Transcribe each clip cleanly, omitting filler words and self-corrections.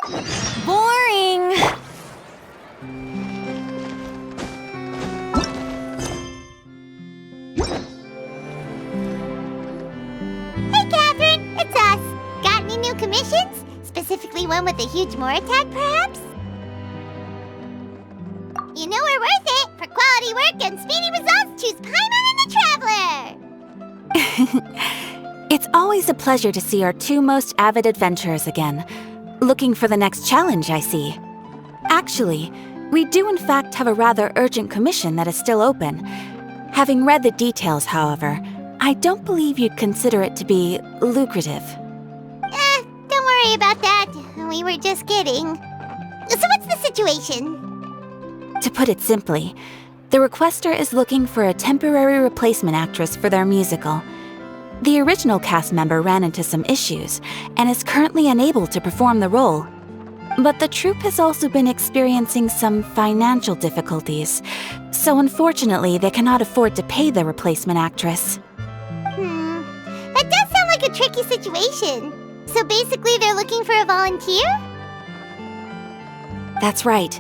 Boring! Hey, Catherine! It's us! Got any new commissions? Specifically one with a huge more attack, perhaps? You know we're worth it! For quality work and speedy results, choose Paimon and the Traveler! It's always a pleasure to see our two most avid adventurers again. Looking for the next challenge, I see. Actually, we do in fact have a rather urgent commission that is still open. Having read the details, however, I don't believe you'd consider it to be lucrative. Don't worry about that. We were just kidding. So what's the situation? To put it simply, the requester is looking for a temporary replacement actress for their musical. The original cast member ran into some issues and is currently unable to perform the role. But the troupe has also been experiencing some financial difficulties, so unfortunately they cannot afford to pay the replacement actress. That does sound like a tricky situation. So basically they're looking for a volunteer? That's right.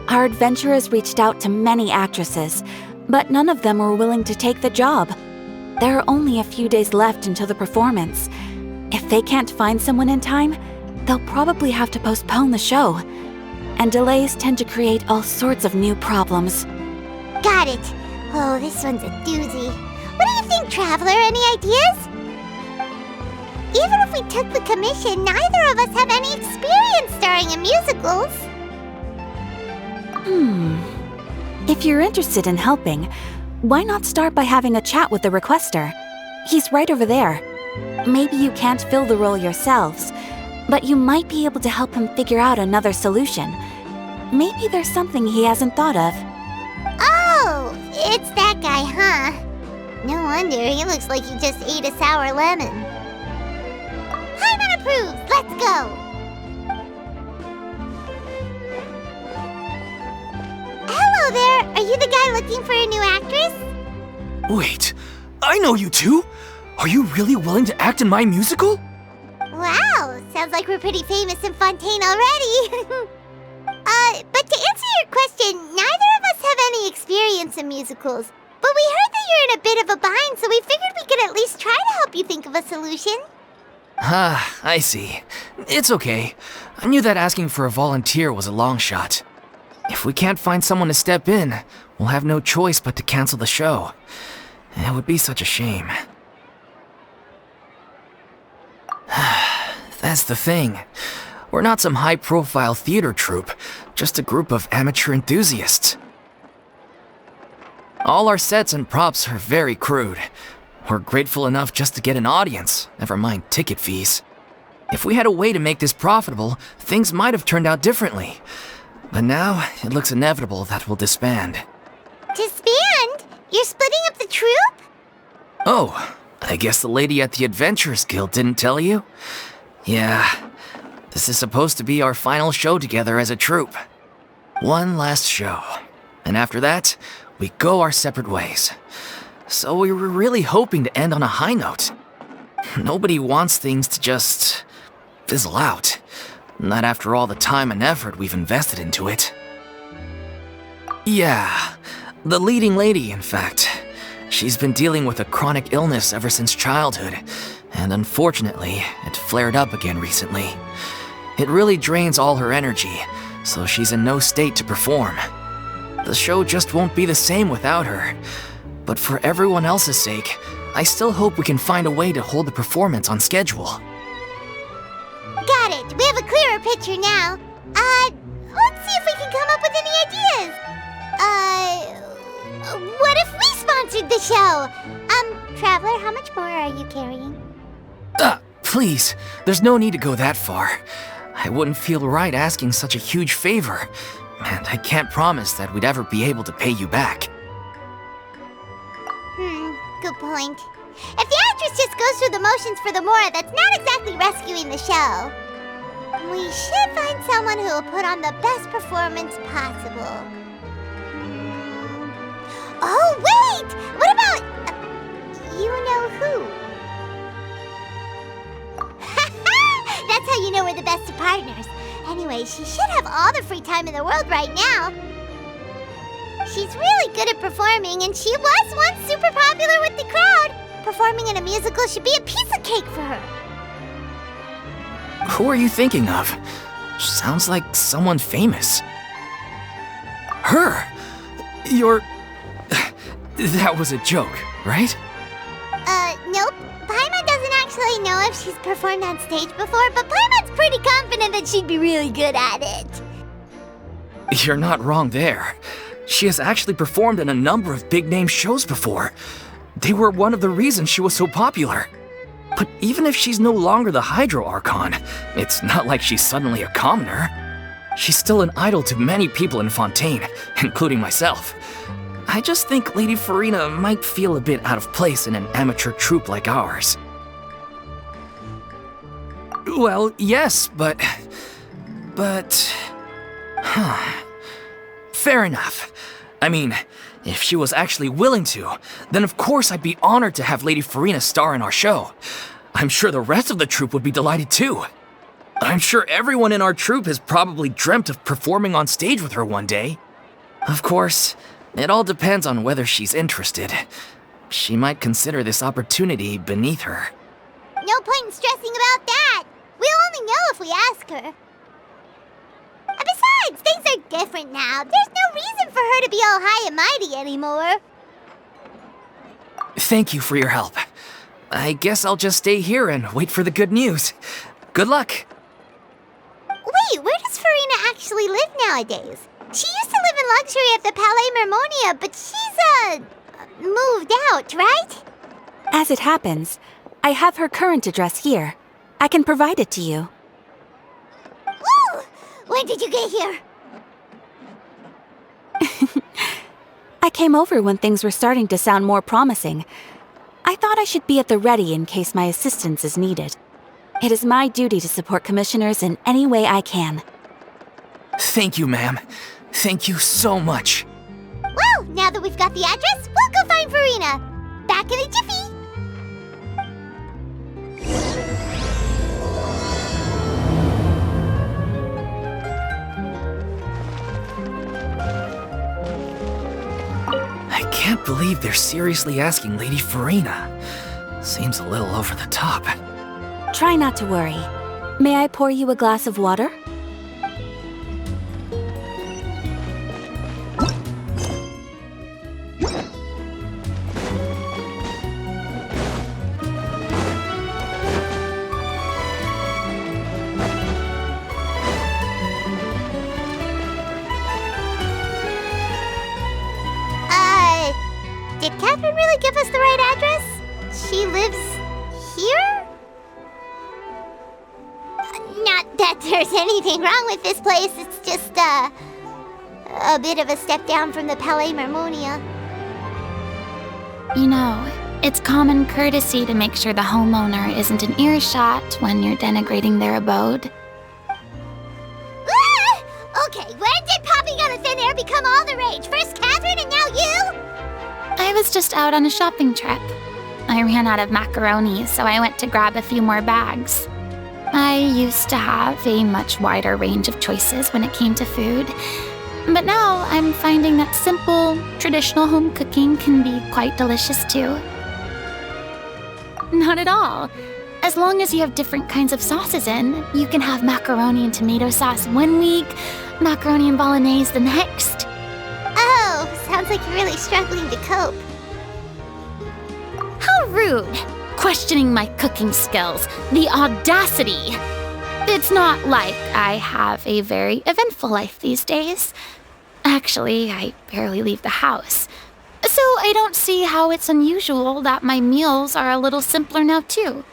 Our adventurers reached out to many actresses, but none of them were willing to take the job. There are only a few days left until the performance. If they can't find someone in time, they'll probably have to postpone the show. And delays tend to create all sorts of new problems. Got it. Oh, this one's a doozy. What do you think, Traveler? Any ideas? Even if we took the commission, neither of us have any experience starring in musicals. If you're interested in helping, why not start by having a chat with the requester? He's right over there. Maybe you can't fill the role yourselves, but you might be able to help him figure out another solution. Maybe there's something he hasn't thought of. Oh, it's that guy, huh? No wonder, he looks like he just ate a sour lemon. Paimon approves! Let's go! Hello there! Are you the guy looking for a new actress? Wait, I know you two! Are you really willing to act in my musical? Wow, sounds like we're pretty famous in Fontaine already. But to answer your question, neither of us have any experience in musicals. But we heard that you're in a bit of a bind, so we figured we could at least try to help you think of a solution. Ah, I see. It's okay. I knew that asking for a volunteer was a long shot. If we can't find someone to step in, we'll have no choice but to cancel the show. It would be such a shame. That's the thing. We're not some high-profile theater troupe, just a group of amateur enthusiasts. All our sets and props are very crude. We're grateful enough just to get an audience, never mind ticket fees. If we had a way to make this profitable, things might have turned out differently. But now, it looks inevitable that we'll disband. Disband? You're splitting up the troupe? Oh, I guess the lady at the Adventurers Guild didn't tell you? Yeah, this is supposed to be our final show together as a troupe. One last show. And after that, we go our separate ways. So we were really hoping to end on a high note. Nobody wants things to just fizzle out. Not after all the time and effort we've invested into it. Yeah, the leading lady, in fact. She's been dealing with a chronic illness ever since childhood, and unfortunately, it flared up again recently. It really drains all her energy, so she's in no state to perform. The show just won't be the same without her. But for everyone else's sake, I still hope we can find a way to hold the performance on schedule. Got it. We have a clearer picture now. Let's see if we can come up with any ideas. What if we sponsored the show? Traveler, how much more are you carrying? Please, there's no need to go that far. I wouldn't feel right asking such a huge favor, and I can't promise that we'd ever be able to pay you back. Good point. If the actress just goes through the motions for the more, that's not exactly rescuing the show. We should find someone who will put on the best performance possible. Oh, wait! What about... you know who? That's how you know we're the best of partners. anyway. She should have all the free time in the world right now. She's really good at performing, and she was once super popular with the crowd. Performing in a musical should be a piece of cake for her. Who are you thinking of? Sounds like someone famous. Her? You're... That was a joke, right? Nope. Paimon doesn't actually know if she's performed on stage before, but Paimon's pretty confident that she'd be really good at it. You're not wrong there. She has actually performed in a number of big-name shows before. They were one of the reasons she was so popular. But even if she's no longer the Hydro Archon, it's not like she's suddenly a commoner. She's still an idol to many people in Fontaine, including myself. I just think Lady Furina might feel a bit out of place in an amateur troupe like ours. Well, yes, but... Fair enough. I mean, if she was actually willing to, then of course I'd be honored to have Lady Furina star in our show. I'm sure the rest of the troupe would be delighted too. I'm sure everyone in our troupe has probably dreamt of performing on stage with her one day. Of course, it all depends on whether she's interested. She might consider this opportunity beneath her. No point in stressing about that. We'll only know if we ask her. Besides, things are different now. There's no reason for her to be all high and mighty anymore. Thank you for your help. I guess I'll just stay here and wait for the good news. Good luck. Wait, where does Furina actually live nowadays? She used to live in luxury at the Palais Mermonia, but she's, moved out, right? As it happens, I have her current address here. I can provide it to you. Woo! When did you get here? I came over when things were starting to sound more promising. I thought I should be at the ready in case my assistance is needed. It is my duty to support commissioners in any way I can. Thank you, ma'am. Thank you so much. Well, now that we've got the address, we'll go find Furina. Back in a jiffy. I can't believe they're seriously asking Lady Furina. Seems a little over the top. Try not to worry. May I pour you a glass of water? Did Catherine really give us the right address? She lives here? Not that there's anything wrong with this place, it's just, a bit of a step down from the Palais Mermonia. You know, it's common courtesy to make sure the homeowner isn't in earshot when you're denigrating their abode. Ah! Okay, when did popping out of thin air become all the rage? First Catherine and now you? I was just out on a shopping trip. I ran out of macaroni, so I went to grab a few more bags. I used to have a much wider range of choices when it came to food, but now I'm finding that simple, traditional home cooking can be quite delicious too. Not at all. As long as you have different kinds of sauces in, you can have macaroni and tomato sauce one week, macaroni and bolognese the next. Oh, sounds like you're really struggling to cope. How rude! Questioning my cooking skills. The audacity! It's not like I have a very eventful life these days. Actually, I barely leave the house. So I don't see how it's unusual that my meals are a little simpler now too.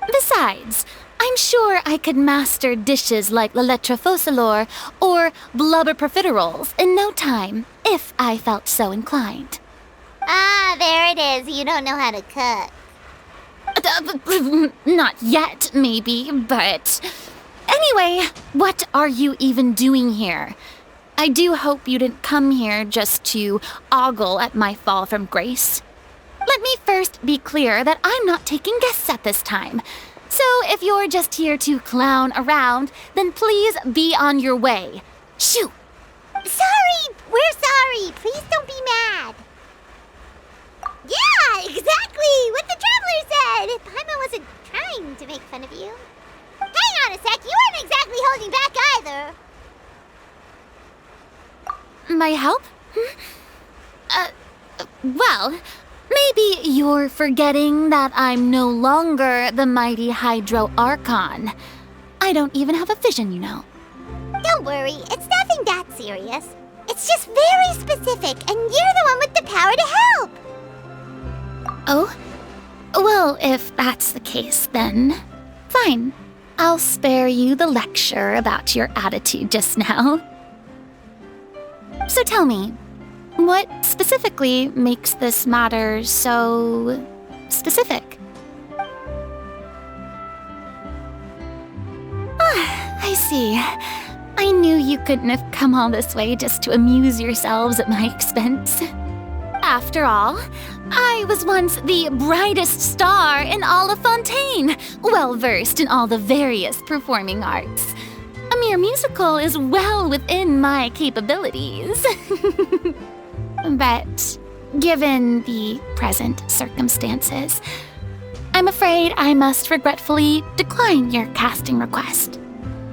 Besides, I'm sure I could master dishes like la lettre focilor or blubber profiteroles in no time, if I felt so inclined. Ah, there it is. You don't know how to cook. Not yet, maybe, but... Anyway, what are you even doing here? I do hope you didn't come here just to ogle at my fall from grace. Let me first be clear that I'm not taking guests at this time. So if you're just here to clown around, then please be on your way. Shoo! Sorry! We're sorry! Please don't be mad! Yeah, exactly! What the traveler said! Paimon wasn't trying to make fun of you. Hang on a sec, you weren't exactly holding back either. My help? Well, maybe you're forgetting that I'm no longer the mighty Hydro Archon. I don't even have a vision, you know. Don't worry, it's nothing that serious. It's just very specific, and you're the one with the power to help. Oh? Well, if that's the case, then fine. I'll spare you the lecture about your attitude just now. So tell me, what specifically makes this matter so specific? I see. I knew you couldn't have come all this way just to amuse yourselves at my expense. After all, I was once the brightest star in all of Fontaine, well-versed in all the various performing arts. A mere musical is well within my capabilities. But given the present circumstances, I'm afraid I must regretfully decline your casting request.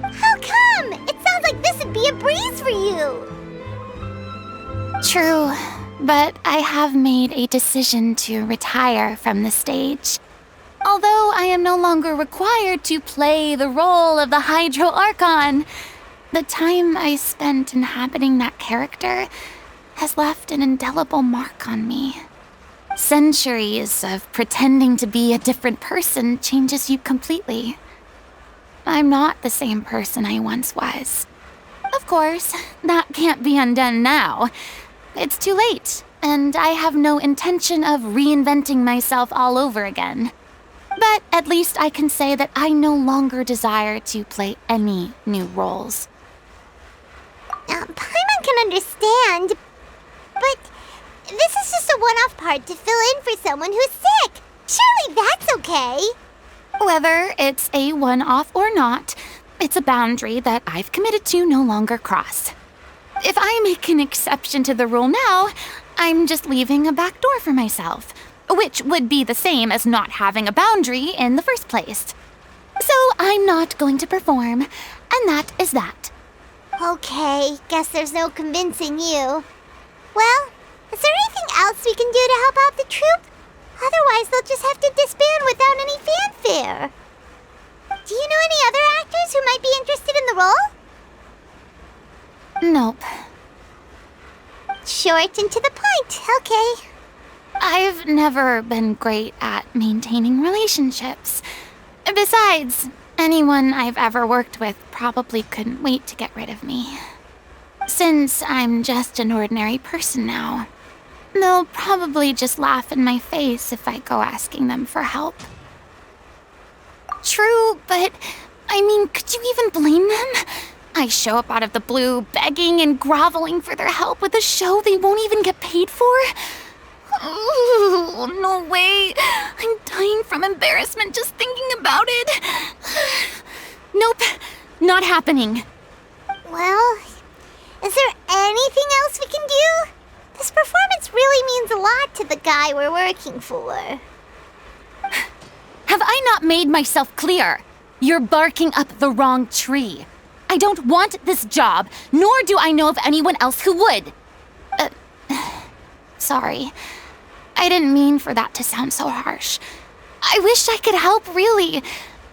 How come? It sounds like this would be a breeze for you. True, but I have made a decision to retire from the stage. Although I am no longer required to play the role of the Hydro Archon, the time I spent inhabiting that character has left an indelible mark on me. Centuries of pretending to be a different person changes you completely. I'm not the same person I once was. Of course, that can't be undone now. It's too late, and I have no intention of reinventing myself all over again. But at least I can say that I no longer desire to play any new roles. Paimon can understand, but this is just a one-off part to fill in for someone who's sick. Surely that's okay. Whether it's a one-off or not, it's a boundary that I've committed to no longer cross. If I make an exception to the rule now, I'm just leaving a back door for myself, which would be the same as not having a boundary in the first place. So I'm not going to perform, and that is that. Okay, guess there's no convincing you. Well, is there anything else we can do to help out the troupe? Otherwise, they'll just have to disband without any fanfare. Do you know any other actors who might be interested in the role? Nope. Short and to the point, okay. I've never been great at maintaining relationships. Besides, anyone I've ever worked with probably couldn't wait to get rid of me. Since I'm just an ordinary person now, they'll probably just laugh in my face if I go asking them for help. True, but I mean, could you even blame them? I show up out of the blue, begging and groveling for their help with a show they won't even get paid for? Oh, no way. I'm dying from embarrassment just thinking about it. Nope, not happening. Well, is there anything else we can do? This performance really means a lot to the guy we're working for. Have I not made myself clear? You're barking up the wrong tree. I don't want this job, nor do I know of anyone else who would. Sorry. I didn't mean for that to sound so harsh. I wish I could help, really.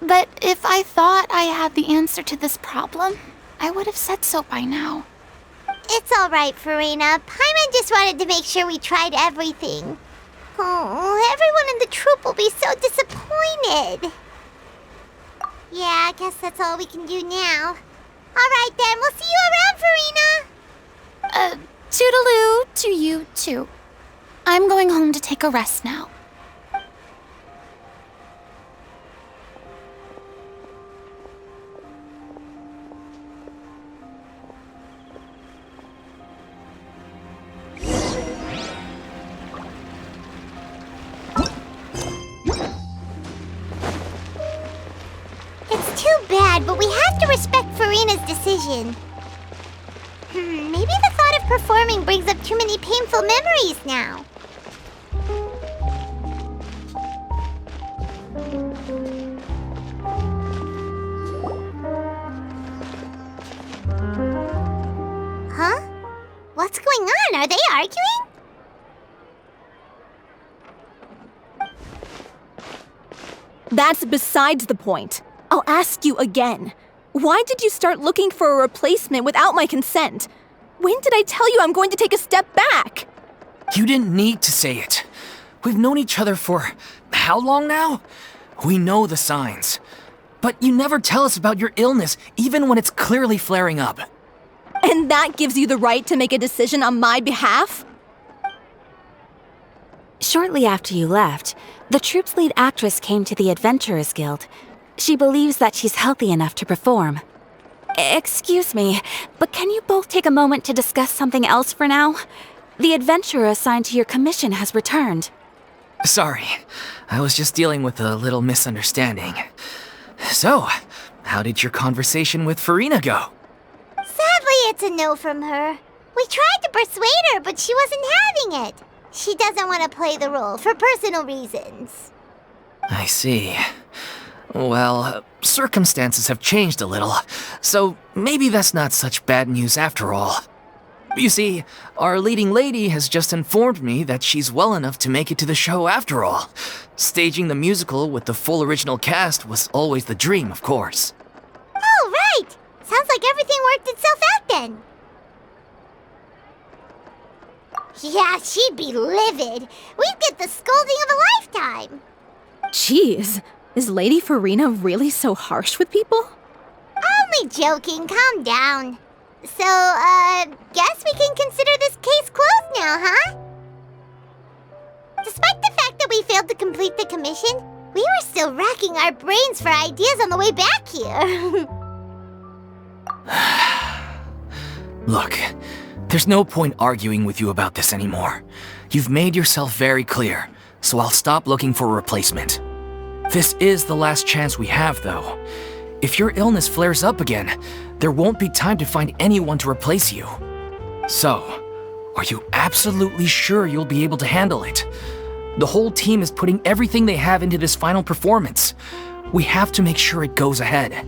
But if I thought I had the answer to this problem, I would have said so by now. It's all right, Furina. Paimon just wanted to make sure we tried everything. Oh, everyone in the troupe will be so disappointed. Yeah, I guess that's all we can do now. All right, then. We'll see you around, Furina. Toodaloo to you, too. I'm going home to take a rest now. bad, but we have to respect Furina's decision. Maybe the thought of performing brings up too many painful memories now. Huh? What's going on? Are they arguing? That's besides the point. I'll ask you again. Why did you start looking for a replacement without my consent? When did I tell you I'm going to take a step back? You didn't need to say it. We've known each other for how long now? We know the signs. But you never tell us about your illness, even when it's clearly flaring up. And that gives you the right to make a decision on my behalf? Shortly after you left, the troupe's lead actress came to the Adventurers Guild. She believes that she's healthy enough to perform. Excuse me, but can you both take a moment to discuss something else for now? The adventurer assigned to your commission has returned. Sorry, I was just dealing with a little misunderstanding. So, how did your conversation with Furina go? Sadly, it's a no from her. We tried to persuade her, but she wasn't having it. She doesn't want to play the role for personal reasons. I see. Well, circumstances have changed a little, so maybe that's not such bad news after all. You see, our leading lady has just informed me that she's well enough to make it to the show after all. Staging the musical with the full original cast was always the dream, of course. Oh, right! Sounds like everything worked itself out then. Yeah, she'd be livid. We'd get the scolding of a lifetime. Jeez, is Lady Furina really so harsh with people? Only joking, calm down. So, guess we can consider this case closed now, huh? Despite the fact that we failed to complete the commission, we were still racking our brains for ideas on the way back here. Look, there's no point arguing with you about this anymore. You've made yourself very clear, so I'll stop looking for a replacement. This is the last chance we have, though. If your illness flares up again, there won't be time to find anyone to replace you. So, are you absolutely sure you'll be able to handle it? The whole team is putting everything they have into this final performance. We have to make sure it goes ahead.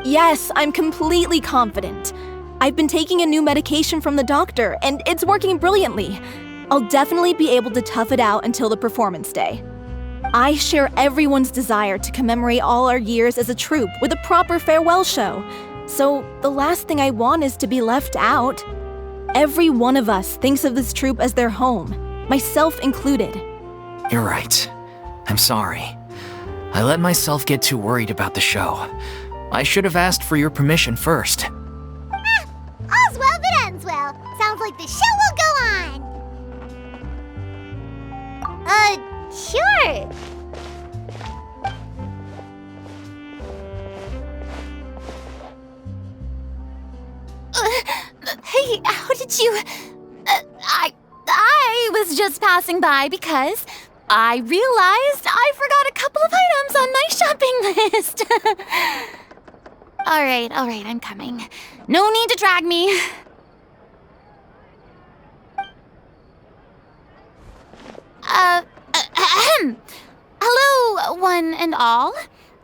Yes, I'm completely confident. I've been taking a new medication from the doctor, and it's working brilliantly. I'll definitely be able to tough it out until the performance day. I share everyone's desire to commemorate all our years as a troupe with a proper farewell show. So the last thing I want is to be left out. Every one of us thinks of this troupe as their home, myself included. You're right. I'm sorry. I let myself get too worried about the show. I should have asked for your permission first. All's well that ends well. Sounds like the show will go on. Sure. Hey, how did you... I was just passing by because I realized I forgot a couple of items on my shopping list. All right, I'm coming. No need to drag me. Hello, one and all.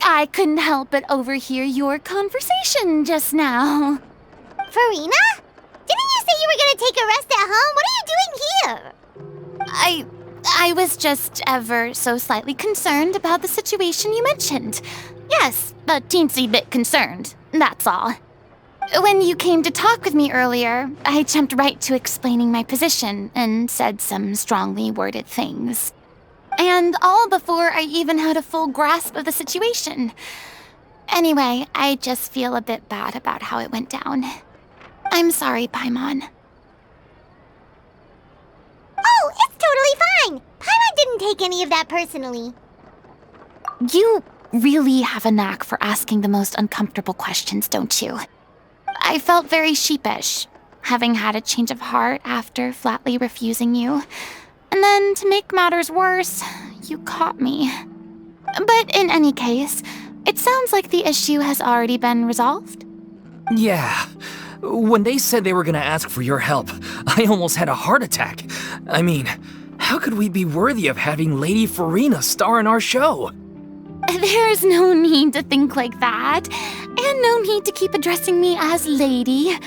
I couldn't help but overhear your conversation just now. Furina? Didn't you say you were gonna take a rest at home? What are you doing here? I was just ever so slightly concerned about the situation you mentioned. Yes, a teensy bit concerned, that's all. When you came to talk with me earlier, I jumped right to explaining my position and said some strongly worded things. And all before I even had a full grasp of the situation. Anyway, I just feel a bit bad about how it went down. I'm sorry, Paimon. Oh, it's totally fine. Paimon didn't take any of that personally. You really have a knack for asking the most uncomfortable questions, don't you? I felt very sheepish, having had a change of heart after flatly refusing you. And then, to make matters worse, you caught me. But in any case, it It sounds like the issue has already been resolved. Yeah. When they said they were gonna ask for your help, I almost had a heart attack. I mean, how could we be worthy of having Lady Furina star in our show? There's no need to think like that, and no need to keep addressing me as Lady.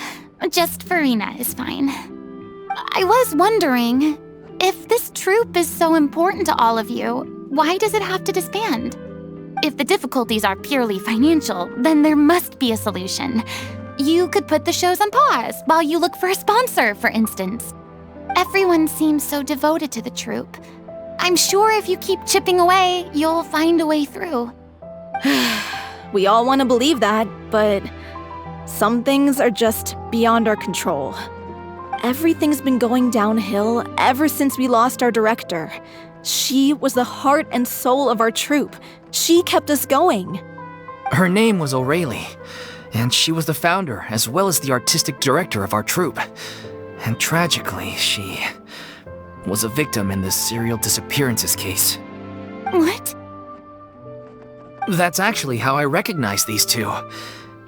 Just Furina is fine. I was wondering, if this troupe is so important to all of you, why does it have to disband? If the difficulties are purely financial, then there must be a solution. You could put the shows on pause while you look for a sponsor, for instance. Everyone seems so devoted to the troupe. I'm sure if you keep chipping away, you'll find a way through. We all want to believe that, but some things are just beyond our control. Everything's been going downhill ever since we lost our director. She was the heart and soul of our troupe. She kept us going. Her name was O'Reilly, and she was the founder as well as the artistic director of our troupe. And tragically, she was a victim in the serial disappearances case. What? That's actually how I recognized these two.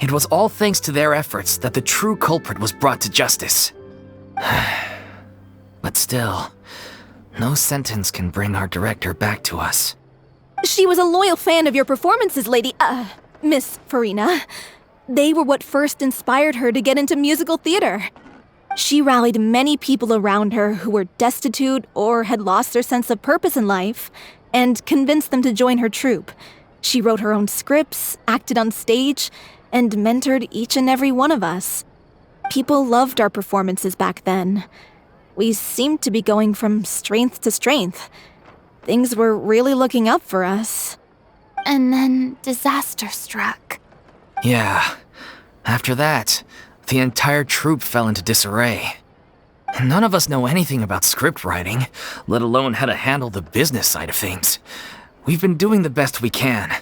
It was all thanks to their efforts that the true culprit was brought to justice. But still, no sentence can bring our director back to us. She was a loyal fan of your performances, Miss Furina. They were what first inspired her to get into musical theater. She rallied many people around her who were destitute or had lost their sense of purpose in life, and convinced them to join her troupe. She wrote her own scripts, acted on stage, and mentored each and every one of us. People loved our performances back then. We seemed to be going from strength to strength. Things were really looking up for us. And then disaster struck. Yeah. After that, the entire troupe fell into disarray. None of us know anything about script writing, let alone how to handle the business side of things. We've been doing the best we can.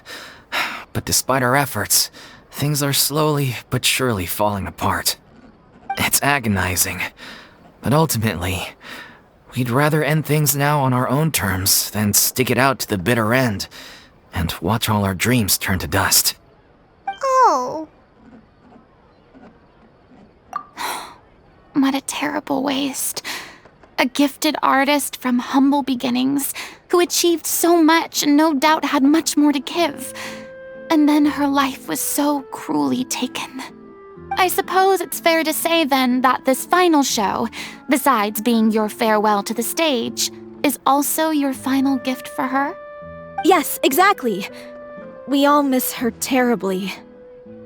But despite our efforts, things are slowly but surely falling apart. It's agonizing. But ultimately, we'd rather end things now on our own terms than stick it out to the bitter end and watch all our dreams turn to dust. Oh. What a terrible waste. A gifted artist from humble beginnings who achieved so much and no doubt had much more to give. And then her life was so cruelly taken. I suppose it's fair to say then that this final show, besides being your farewell to the stage, is also your final gift for her? Yes, exactly. We all miss her terribly.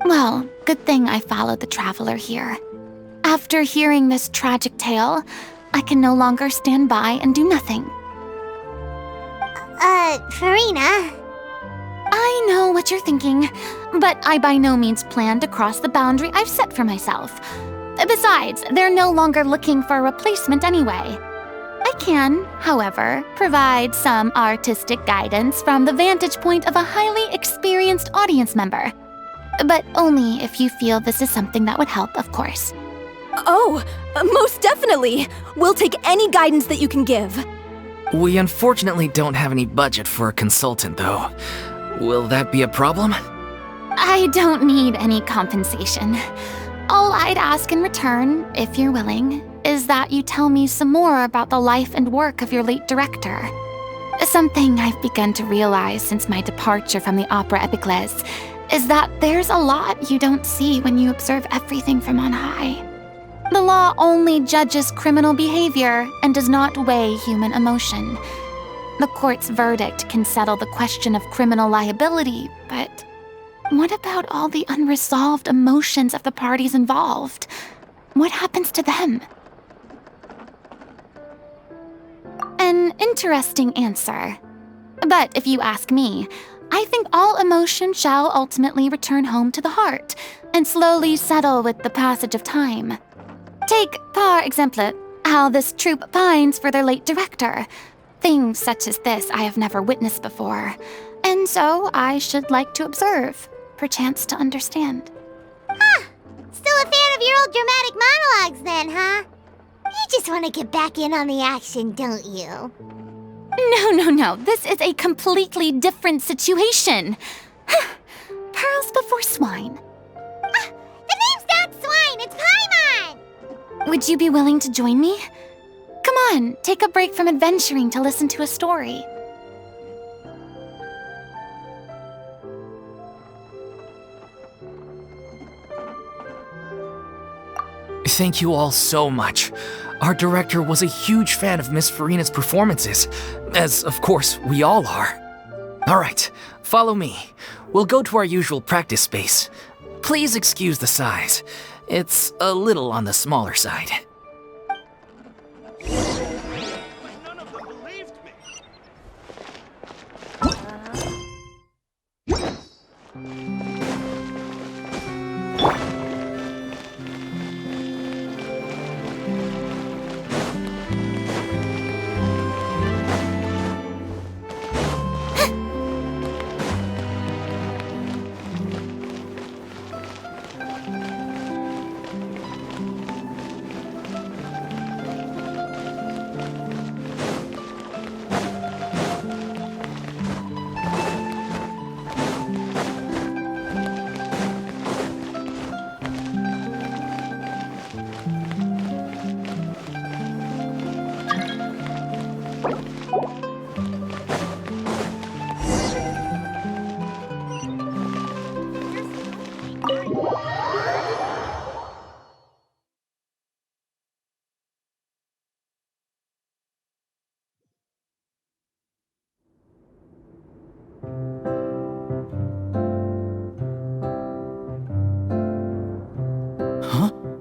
Well, good thing I followed the traveler here. After hearing this tragic tale, I can no longer stand by and do nothing. Furina. I know what you're thinking, but I by no means plan to cross the boundary I've set for myself. Besides, they're no longer looking for a replacement anyway. I can, however, provide some artistic guidance from the vantage point of a highly experienced audience member. But only if you feel this is something that would help, of course. Oh, most definitely. We'll take any guidance that you can give. We unfortunately don't have any budget for a consultant, though. Will that be a problem? I don't need any compensation. All I'd ask in return, if you're willing, is that you tell me some more about the life and work of your late director. Something I've begun to realize since my departure from the Opera Epiclese is that there's a lot you don't see when you observe everything from on high. The law only judges criminal behavior and does not weigh human emotion. The court's verdict can settle the question of criminal liability, but what about all the unresolved emotions of the parties involved? What happens to them? An interesting answer. But if you ask me, I think all emotion shall ultimately return home to the heart and slowly settle with the passage of time. Take, par exemple, how this troupe pines for their late director. Things such as this I have never witnessed before, and so I should like to observe, perchance to understand. Huh. Still a fan of your old dramatic monologues then, huh? You just want to get back in on the action, don't you? No. This is a completely different situation. Pearls before swine. The name's not Swine, it's Paimon! Would you be willing to join me? Come on, take a break from adventuring to listen to a story. Thank you all so much. Our director was a huge fan of Miss Furina's performances, as of course we all are. Alright, follow me. We'll go to our usual practice space. Please excuse the size. It's a little on the smaller side. None of them believed me.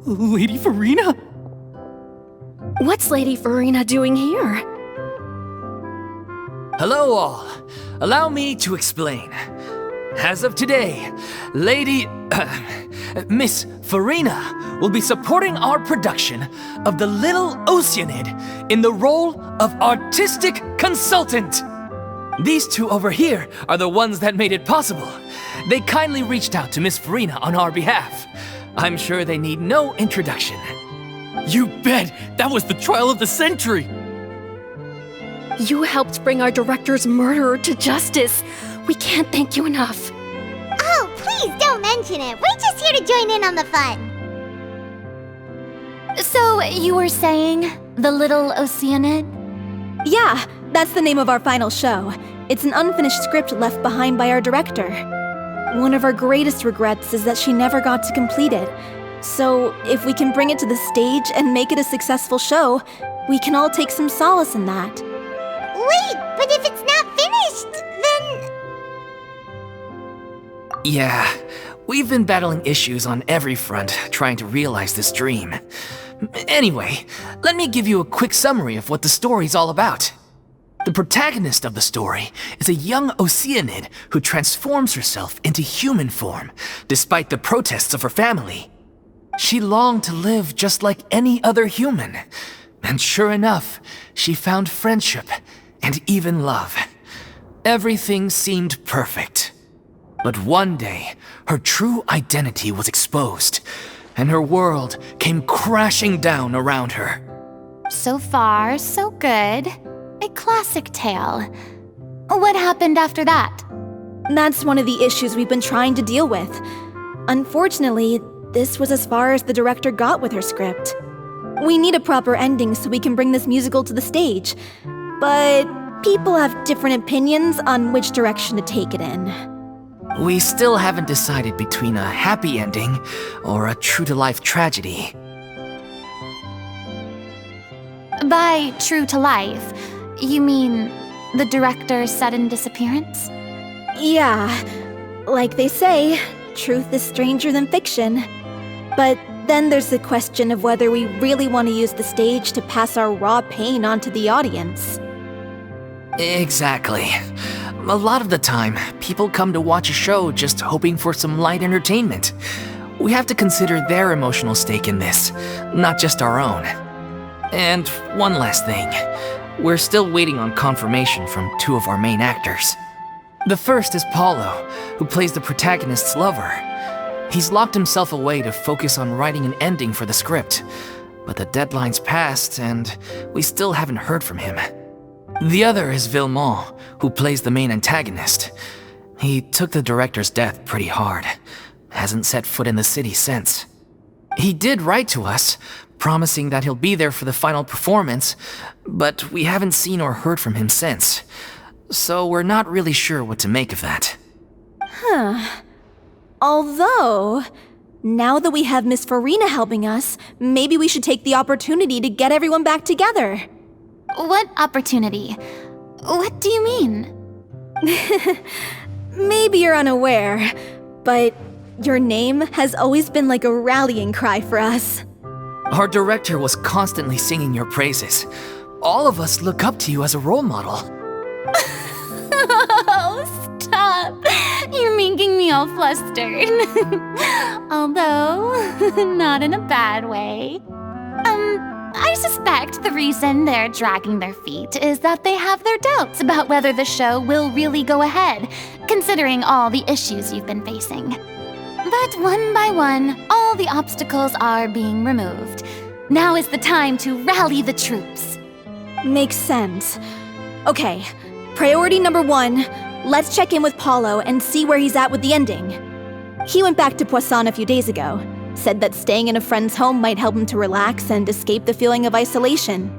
Lady Furina? What's Lady Furina doing here? Hello all. Allow me to explain. As of today, Miss Furina will be supporting our production of The Little Oceanid in the role of artistic consultant. These two over here are the ones that made it possible. They kindly reached out to Miss Furina on our behalf. I'm sure they need no introduction. You bet! That was the trial of the century! You helped bring our director's murderer to justice. We can't thank you enough. Oh, please don't mention it. We're just here to join in on the fun. So, you were saying The Little Oceanid? Yeah, that's the name of our final show. It's an unfinished script left behind by our director. One of our greatest regrets is that she never got to complete it. So, if we can bring it to the stage and make it a successful show, we can all take some solace in that. Wait, but if it's not finished, then... Yeah, we've been battling issues on every front trying to realize this dream. Anyway, let me give you a quick summary of what the story's all about. The protagonist of the story is a young Oceanid who transforms herself into human form, despite the protests of her family. She longed to live just like any other human, and sure enough, she found friendship and even love. Everything seemed perfect. But one day, her true identity was exposed, and her world came crashing down around her. So far, so good. A classic tale. What happened after that? That's one of the issues we've been trying to deal with. Unfortunately, this was as far as the director got with her script. We need a proper ending so we can bring this musical to the stage. But people have different opinions on which direction to take it in. We still haven't decided between a happy ending or a true-to-life tragedy. By true to life, you mean the director's sudden disappearance? Yeah, like they say, truth is stranger than fiction. But then there's the question of whether we really want to use the stage to pass our raw pain onto the audience. Exactly. A lot of the time, people come to watch a show just hoping for some light entertainment. We have to consider their emotional stake in this, not just our own. And one last thing. We're still waiting on confirmation from two of our main actors. The first is Paulo, who plays the protagonist's lover. He's locked himself away to focus on writing an ending for the script, but the deadline's passed and we still haven't heard from him. The other is Villemont, who plays the main antagonist. He took the director's death pretty hard. Hasn't set foot in the city since. He did write to us, promising that he'll be there for the final performance, but we haven't seen or heard from him since. So we're not really sure what to make of that. Although, now that we have Miss Furina helping us, maybe we should take the opportunity to get everyone back together. What opportunity? What do you mean? Maybe you're unaware, but your name has always been like a rallying cry for us. Our director was constantly singing your praises. All of us look up to you as a role model. Oh, stop! You're making me all flustered. Although, not in a bad way. I suspect the reason they're dragging their feet is that they have their doubts about whether the show will really go ahead, considering all the issues you've been facing. But one by one, all the obstacles are being removed. Now is the time to rally the troops. Makes sense. Okay, priority number 1, let's check in with Paulo and see where he's at with the ending. He went back to Poisson a few days ago, said that staying in a friend's home might help him to relax and escape the feeling of isolation.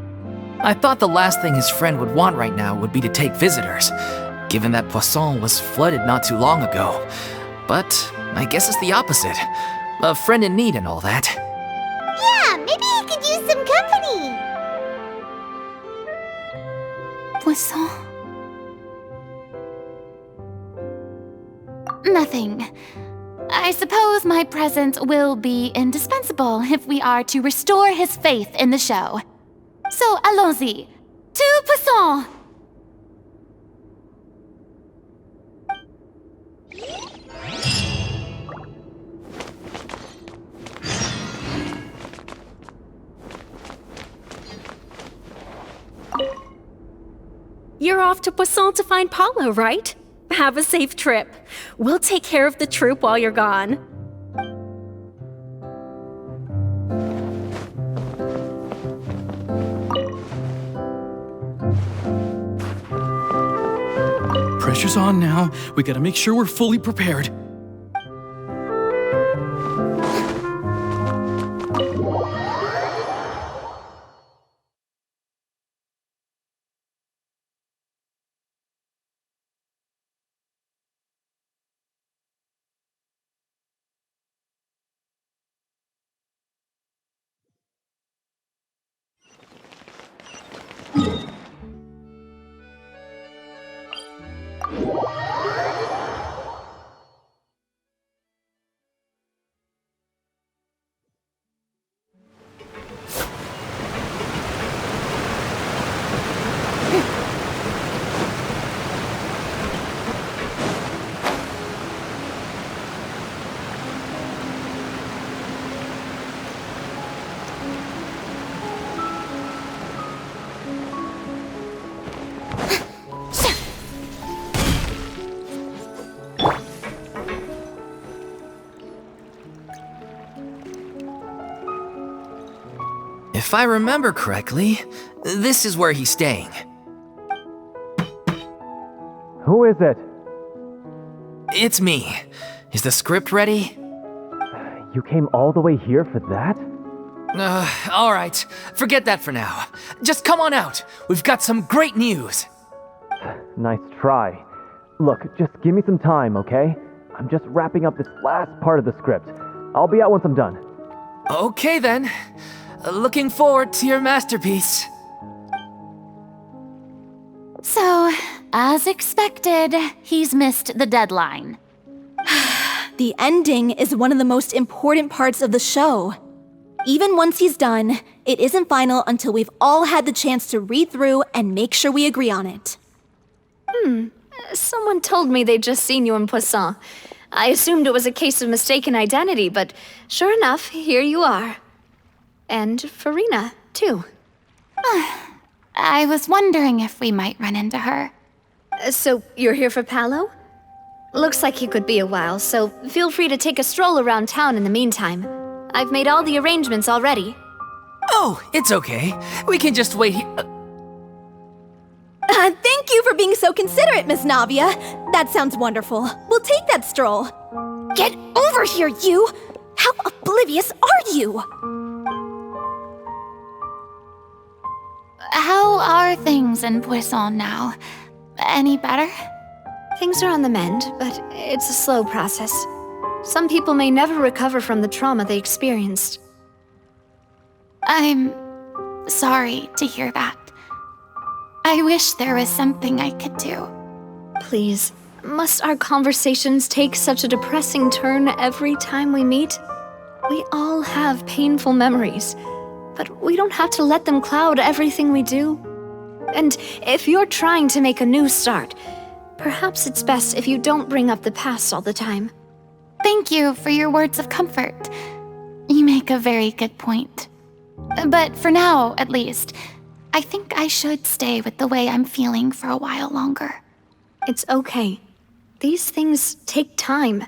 I thought the last thing his friend would want right now would be to take visitors, given that Poisson was flooded not too long ago. But I guess it's the opposite. A friend in need and all that. Yeah, maybe he could use some company. Poisson? Nothing. I suppose my presence will be indispensable if we are to restore his faith in the show. So allons-y. To Poisson! You're off to Poisson to find Paulo, right? Have a safe trip. We'll take care of the troop while you're gone. Pressure's on now. We gotta make sure we're fully prepared. If I remember correctly, this is where he's staying. Who is it? It's me. Is the script ready? You came all the way here for that? Alright. Forget that for now. Just come on out. We've got some great news. Nice try. Look, just give me some time, okay? I'm just wrapping up this last part of the script. I'll be out once I'm done. Okay then. Looking forward to your masterpiece. So, as expected, he's missed the deadline. The ending is one of the most important parts of the show. Even once he's done, it isn't final until we've all had the chance to read through and make sure we agree on it. Someone told me they'd just seen you in Poisson. I assumed it was a case of mistaken identity, but sure enough, here you are. And Furina, too. I was wondering if we might run into her. So, you're here for Paulo? Looks like he could be a while, so feel free to take a stroll around town in the meantime. I've made all the arrangements already. Oh, it's okay. We can just wait here. Thank you for being so considerate, Miss Navia. That sounds wonderful. We'll take that stroll. Get over here, you! How oblivious are you? How are things in Poisson now? Any better? Things are on the mend, but it's a slow process. Some people may never recover from the trauma they experienced. I'm sorry to hear that. I wish there was something I could do. Please, must our conversations take such a depressing turn every time we meet? We all have painful memories, but we don't have to let them cloud everything we do. And if you're trying to make a new start, perhaps it's best if you don't bring up the past all the time. Thank you for your words of comfort. You make a very good point. But for now, at least, I think I should stay with the way I'm feeling for a while longer. It's okay. These things take time.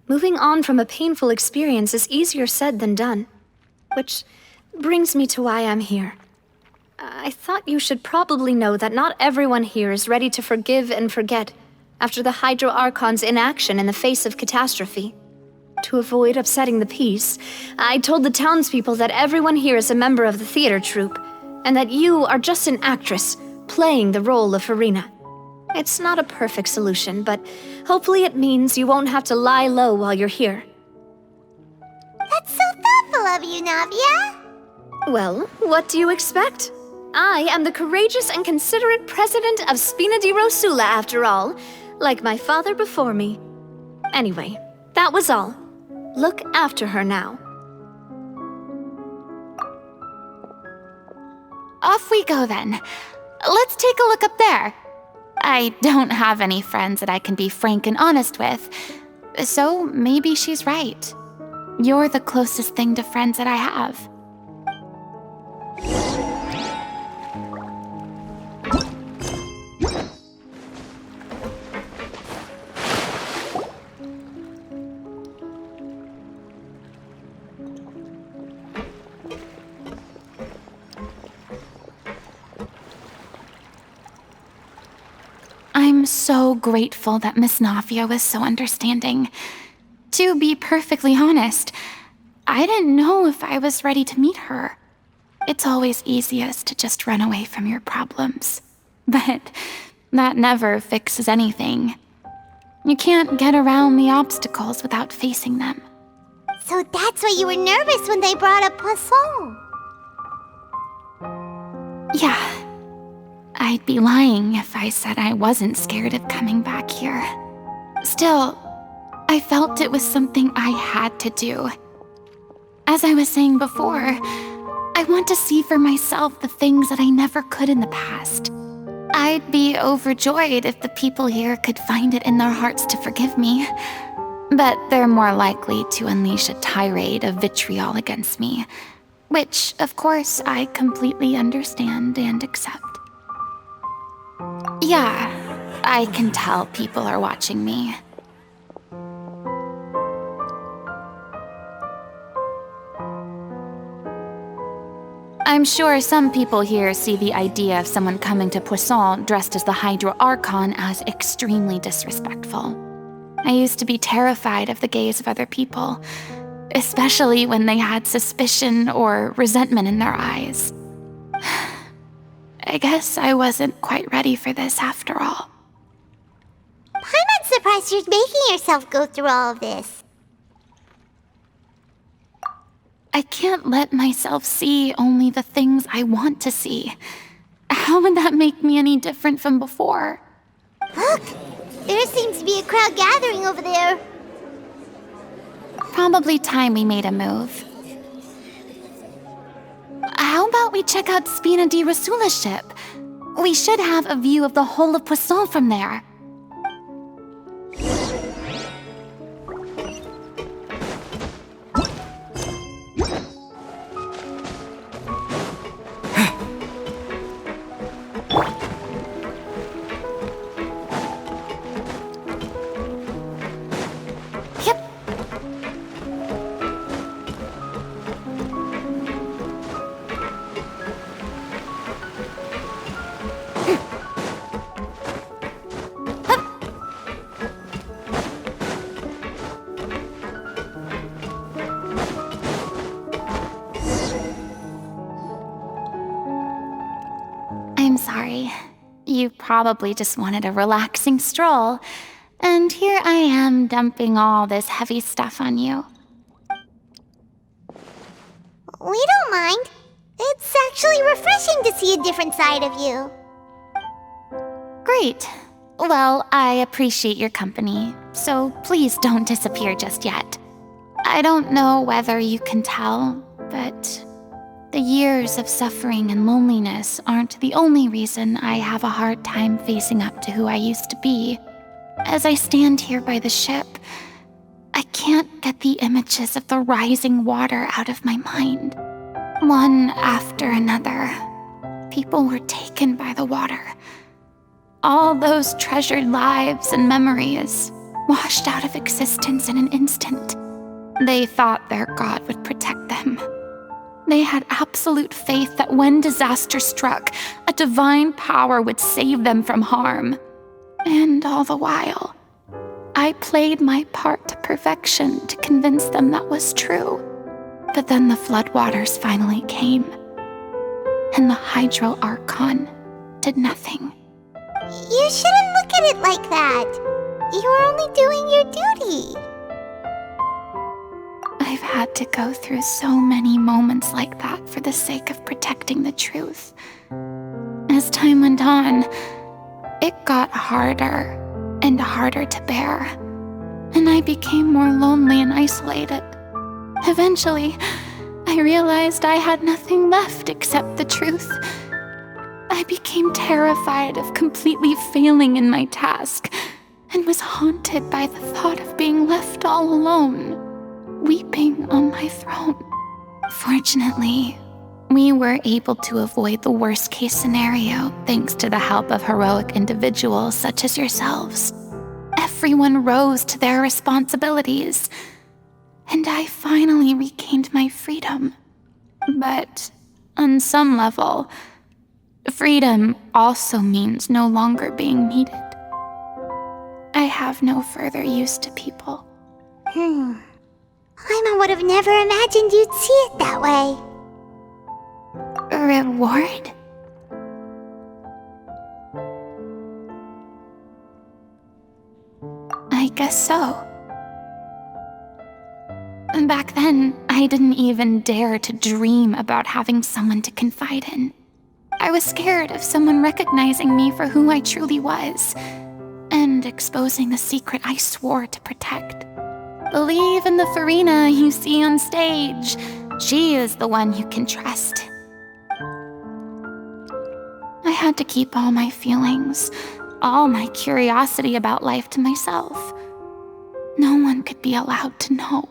Moving on from a painful experience is easier said than done. Which brings me to why I'm here. I thought you should probably know that not everyone here is ready to forgive and forget after the Hydro Archon's inaction in the face of catastrophe. To avoid upsetting the peace, I told the townspeople that everyone here is a member of the theater troupe, and that you are just an actress playing the role of Furina. It's not a perfect solution, but hopefully it means you won't have to lie low while you're here. That's so thoughtful of you, Navia. Well, what do you expect? I am the courageous and considerate president of Spina di Rosula, after all, like my father before me. Anyway, that was all. Look after her now. Off we go then. Let's take a look up there. I don't have any friends that I can be frank and honest with, so maybe she's right. You're the closest thing to friends that I have. I'm so grateful that Miss Navia was so understanding. To be perfectly honest, I didn't know if I was ready to meet her. It's always easiest to just run away from your problems. But that never fixes anything. You can't get around the obstacles without facing them. So that's why you were nervous when they brought up Poisson. Yeah. I'd be lying if I said I wasn't scared of coming back here. Still, I felt it was something I had to do. As I was saying before, I want to see for myself the things that I never could in the past. I'd be overjoyed if the people here could find it in their hearts to forgive me. But they're more likely to unleash a tirade of vitriol against me, which, of course, I completely understand and accept. Yeah, I can tell people are watching me. I'm sure some people here see the idea of someone coming to Poisson dressed as the Hydro Archon as extremely disrespectful. I used to be terrified of the gaze of other people, especially when they had suspicion or resentment in their eyes. I guess I wasn't quite ready for this after all. I'm not surprised you're making yourself go through all of this. I can't let myself see only the things I want to see. How would that make me any different from before? Look! There seems to be a crowd gathering over there. Probably time we made a move. How about we check out Spina di Rosula's ship? We should have a view of the whole of Poisson from there. You probably just wanted a relaxing stroll, and here I am dumping all this heavy stuff on you. We don't mind. It's actually refreshing to see a different side of you. Great. Well, I appreciate your company, so please don't disappear just yet. I don't know whether you can tell, but the years of suffering and loneliness aren't the only reason I have a hard time facing up to who I used to be. As I stand here by the ship, I can't get the images of the rising water out of my mind. One after another, people were taken by the water. All those treasured lives and memories washed out of existence in an instant. They thought their God would protect them. They had absolute faith that when disaster struck, a divine power would save them from harm. And all the while, I played my part to perfection to convince them that was true. But then the floodwaters finally came, and the Hydro Archon did nothing. You shouldn't look at it like that. You were only doing your duty. I've had to go through so many moments like that for the sake of protecting the truth. As time went on, it got harder and harder to bear, and I became more lonely and isolated. Eventually, I realized I had nothing left except the truth. I became terrified of completely failing in my task, and was haunted by the thought of being left all alone, weeping on my throne. Fortunately, we were able to avoid the worst-case scenario thanks to the help of heroic individuals such as yourselves. Everyone rose to their responsibilities, and I finally regained my freedom. But on some level, freedom also means no longer being needed. I have no further use to people. Paimon would have never imagined you'd see it that way. A reward? I guess so. Back then, I didn't even dare to dream about having someone to confide in. I was scared of someone recognizing me for who I truly was, and exposing the secret I swore to protect. Believe in the Furina you see on stage. She is the one you can trust. I had to keep all my feelings, all my curiosity about life to myself. No one could be allowed to know.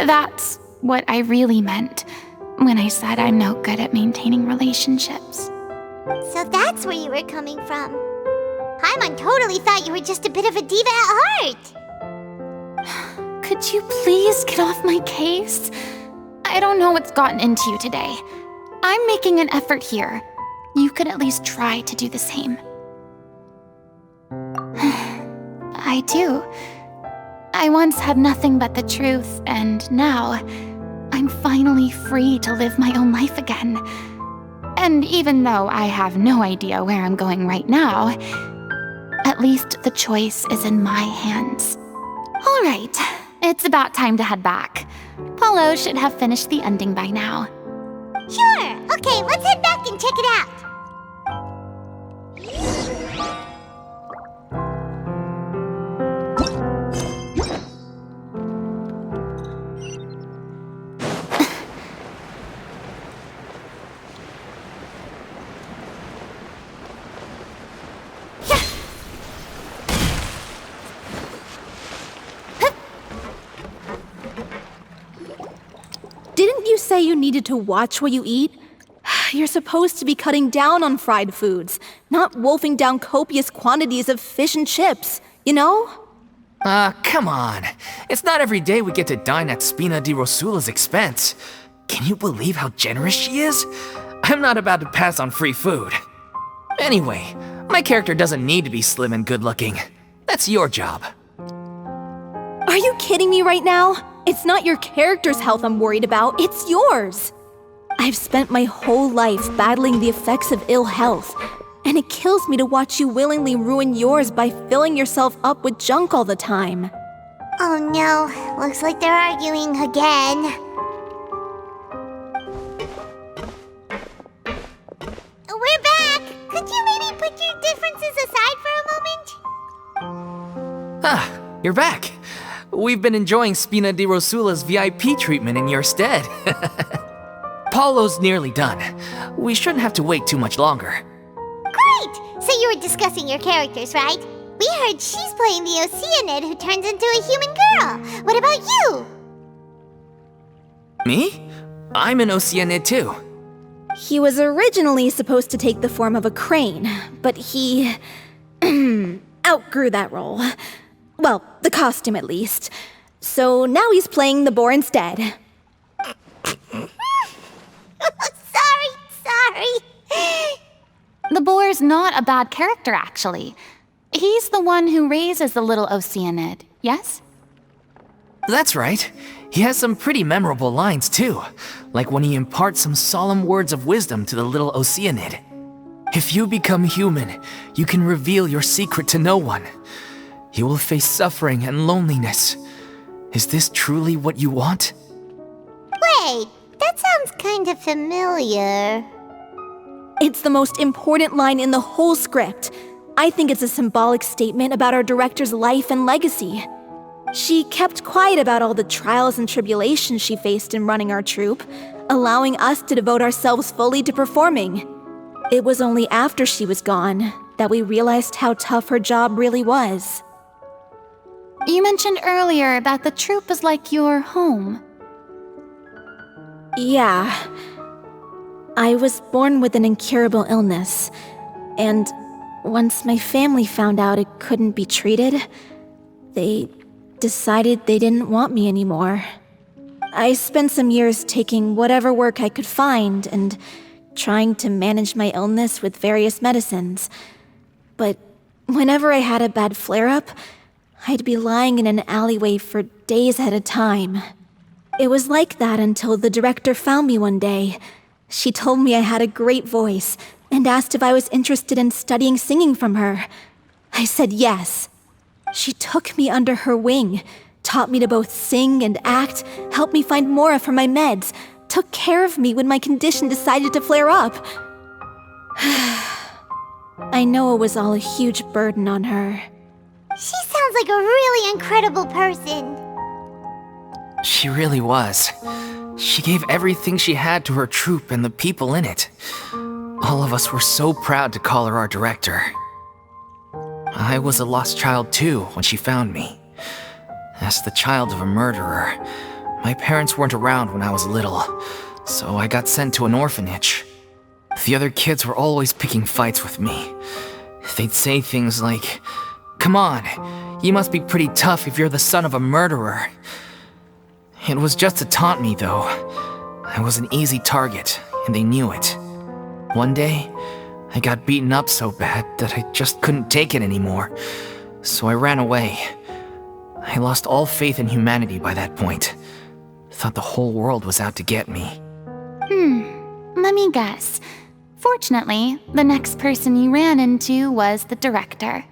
That's what I really meant when I said I'm no good at maintaining relationships. So that's where you were coming from. Paimon totally thought you were just a bit of a diva at heart. Could you please get off my case? I don't know what's gotten into you today. I'm making an effort here. You could at least try to do the same. I do. I once had nothing but the truth, and now I'm finally free to live my own life again. And even though I have no idea where I'm going right now, at least the choice is in my hands. All right, it's about time to head back. Paulo should have finished the ending by now. Sure. Okay, let's head back and check it out. Didn't you say you needed to watch what you eat? You're supposed to be cutting down on fried foods, not wolfing down copious quantities of fish and chips, you know? Come on. It's not every day we get to dine at Spina di Rosula's expense. Can you believe how generous she is? I'm not about to pass on free food. Anyway, my character doesn't need to be slim and good-looking. That's your job. Are you kidding me right now? It's not your character's health I'm worried about, it's yours. I've spent my whole life battling the effects of ill health, and it kills me to watch you willingly ruin yours by filling yourself up with junk all the time. Oh no, looks like they're arguing again. We're back! Could you maybe put your differences aside for a moment? Ah, you're back. We've been enjoying Spina di Rosula's VIP treatment in your stead. Paulo's nearly done. We shouldn't have to wait too much longer. Great! So you were discussing your characters, right? We heard she's playing the Oceanid who turns into a human girl. What about you? Me? I'm an Oceanid too. He was originally supposed to take the form of a crane, but he outgrew that role. Well, the costume at least. So now he's playing the boar instead. Sorry. The boar's not a bad character, actually. He's the one who raises the little Oceanid, yes? That's right. He has some pretty memorable lines too, like when he imparts some solemn words of wisdom to the little Oceanid. If you become human, you can reveal your secret to no one. You will face suffering and loneliness. Is this truly what you want? Wait, that sounds kind of familiar. It's the most important line in the whole script. I think it's a symbolic statement about our director's life and legacy. She kept quiet about all the trials and tribulations she faced in running our troupe, allowing us to devote ourselves fully to performing. It was only after she was gone that we realized how tough her job really was. You mentioned earlier that the troupe is like your home. Yeah. I was born with an incurable illness, and once my family found out it couldn't be treated, they decided they didn't want me anymore. I spent some years taking whatever work I could find and trying to manage my illness with various medicines. But whenever I had a bad flare-up, I'd be lying in an alleyway for days at a time. It was like that until the director found me one day. She told me I had a great voice and asked if I was interested in studying singing from her. I said yes. She took me under her wing, taught me to both sing and act, helped me find Mora for my meds, took care of me when my condition decided to flare up. I know it was all a huge burden on her. She sounds like a really incredible person. She really was. She gave everything she had to her troupe and the people in it. All of us were so proud to call her our director. I was a lost child too when she found me. As the child of a murderer, my parents weren't around when I was little, so I got sent to an orphanage. The other kids were always picking fights with me. They'd say things like, "Come on, you must be pretty tough if you're the son of a murderer." It was just to taunt me, though. I was an easy target, and they knew it. One day, I got beaten up so bad that I just couldn't take it anymore, so I ran away. I lost all faith in humanity by that point. Thought the whole world was out to get me. Let me guess. Fortunately, the next person you ran into was the director.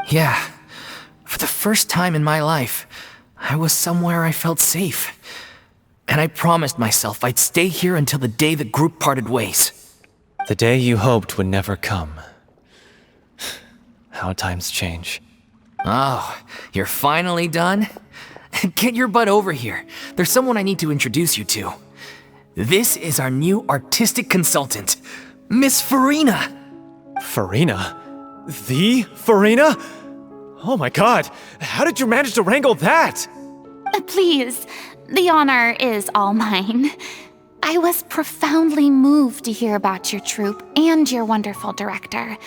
Yeah. For the first time in my life, I was somewhere I felt safe. And I promised myself I'd stay here until the day the group parted ways. The day you hoped would never come. How times change. Oh, you're finally done? Get your butt over here. There's someone I need to introduce you to. This is our new artistic consultant, Miss Furina. Furina? The Furina? Oh my god, how did you manage to wrangle that? Please, the honor is all mine. I was profoundly moved to hear about your troupe and your wonderful director.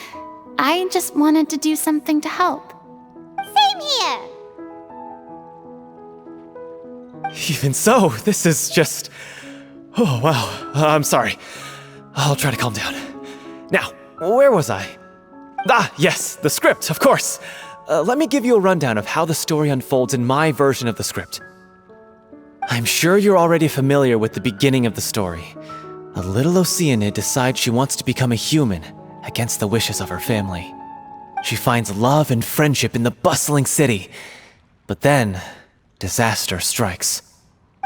I just wanted to do something to help. Same here. Even so, this is just... Oh, wow. I'm sorry. I'll try to calm down. Now, where was I? Ah, yes, the script, of course. Let me give you a rundown of how the story unfolds in my version of the script. I'm sure you're already familiar with the beginning of the story. A little Oceanid decides she wants to become a human, against the wishes of her family. She finds love and friendship in the bustling city. But then, disaster strikes.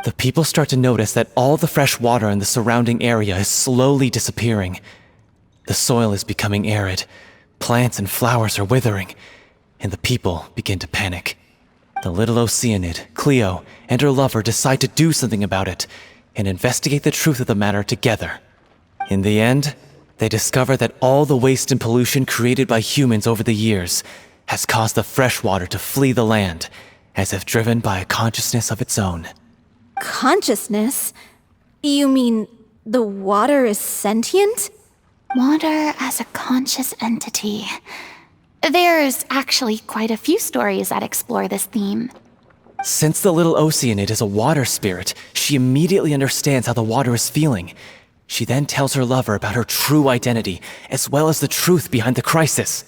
The people start to notice that all the fresh water in the surrounding area is slowly disappearing. The soil is becoming arid, plants and flowers are withering, and the people begin to panic. The little Oceanid, Cleo, and her lover decide to do something about it and investigate the truth of the matter together. In the end, they discover that all the waste and pollution created by humans over the years has caused the fresh water to flee the land, as if driven by a consciousness of its own. Consciousness? You mean the water is sentient? Water as a conscious entity. There's actually quite a few stories that explore this theme. Since the little Oceanid is a water spirit, she immediately understands how the water is feeling. She then tells her lover about her true identity, as well as the truth behind the crisis.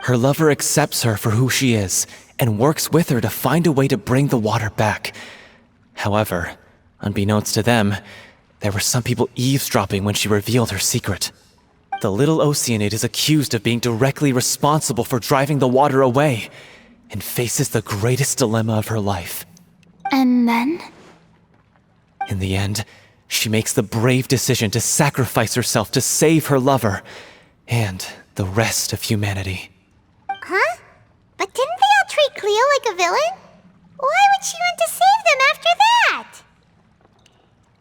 Her lover accepts her for who she is, and works with her to find a way to bring the water back. However, unbeknownst to them, there were some people eavesdropping when she revealed her secret. The little Oceanid is accused of being directly responsible for driving the water away, and faces the greatest dilemma of her life. And then? In the end, she makes the brave decision to sacrifice herself to save her lover, and the rest of humanity. Huh? But didn't they all treat Cleo like a villain? Why would she want to save them after that?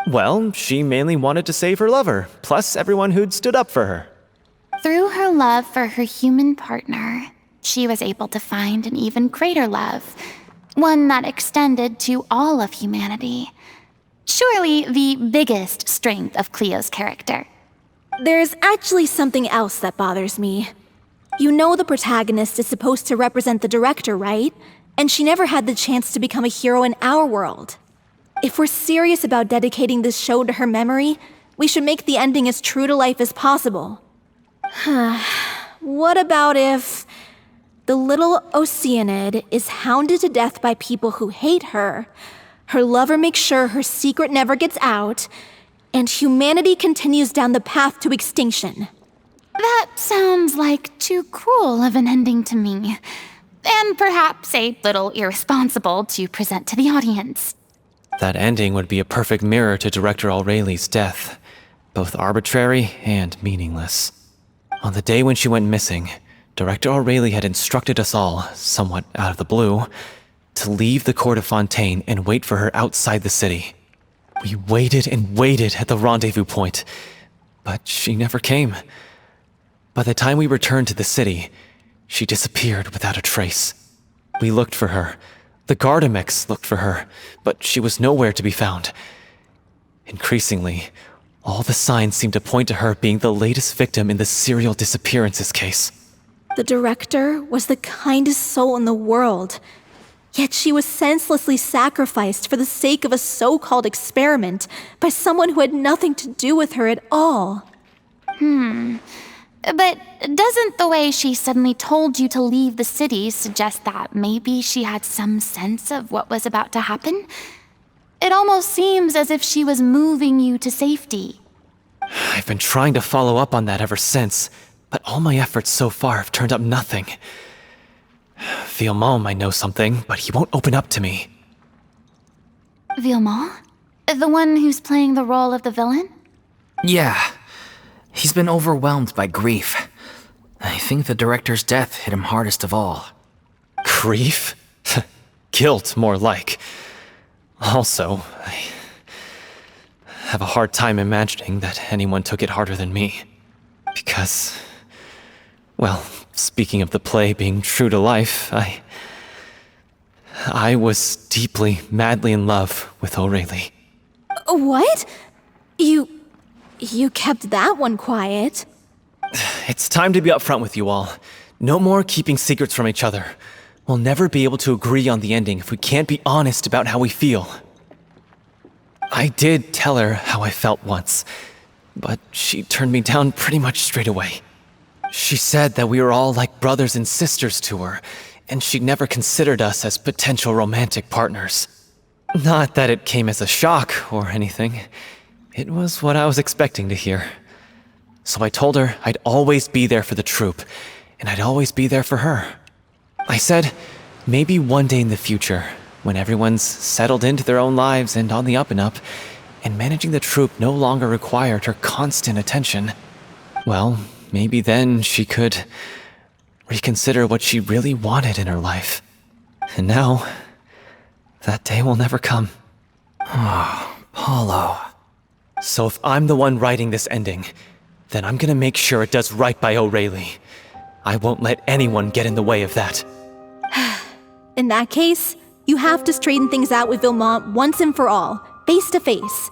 Well, she mainly wanted to save her lover, plus everyone who'd stood up for her. Through her love for her human partner, she was able to find an even greater love, one that extended to all of humanity. Surely the biggest strength of Cleo's character. There's actually something else that bothers me. You know the protagonist is supposed to represent the director, right? And she never had the chance to become a hero in our world. If we're serious about dedicating this show to her memory, we should make the ending as true to life as possible. What about if the little Oceanid is hounded to death by people who hate her, her lover makes sure her secret never gets out, and humanity continues down the path to extinction? That sounds like too cruel of an ending to me, and perhaps a little irresponsible to present to the audience. That ending would be a perfect mirror to Director Aureli's death, both arbitrary and meaningless. On the day when she went missing, Director Aureli had instructed us all, somewhat out of the blue, to leave the court of Fontaine and wait for her outside the city. We waited and waited at the rendezvous point, but she never came. By the time we returned to the city, she disappeared without a trace. We looked for her. The Gardamex looked for her, but she was nowhere to be found. Increasingly, all the signs seemed to point to her being the latest victim in the serial disappearances case. The director was the kindest soul in the world, yet she was senselessly sacrificed for the sake of a so-called experiment by someone who had nothing to do with her at all. But doesn't the way she suddenly told you to leave the city suggest that maybe she had some sense of what was about to happen? It almost seems as if she was moving you to safety. I've been trying to follow up on that ever since, but all my efforts so far have turned up nothing. Villemont might know something, but he won't open up to me. Villemont? The one who's playing the role of the villain? Yeah. He's been overwhelmed by grief. I think the director's death hit him hardest of all. Grief? Guilt, more like. Also, I have a hard time imagining that anyone took it harder than me. Because, well, speaking of the play being true to life, I was deeply, madly in love with Aureli. What? You kept that one quiet. It's time to be upfront with you all. No more keeping secrets from each other. We'll never be able to agree on the ending if we can't be honest about how we feel. I did tell her how I felt once, but she turned me down pretty much straight away. She said that we were all like brothers and sisters to her, and she'd never considered us as potential romantic partners. Not that it came as a shock or anything. It was what I was expecting to hear. So I told her I'd always be there for the troupe, and I'd always be there for her. I said, maybe one day in the future, when everyone's settled into their own lives and on the up and up, and managing the troupe no longer required her constant attention, well, maybe then she could reconsider what she really wanted in her life. And now, that day will never come. Oh, Paulo. So if I'm the one writing this ending, then I'm gonna make sure it does right by O'Reilly. I won't let anyone get in the way of that. In that case, you have to straighten things out with Vilmont once and for all, face to face.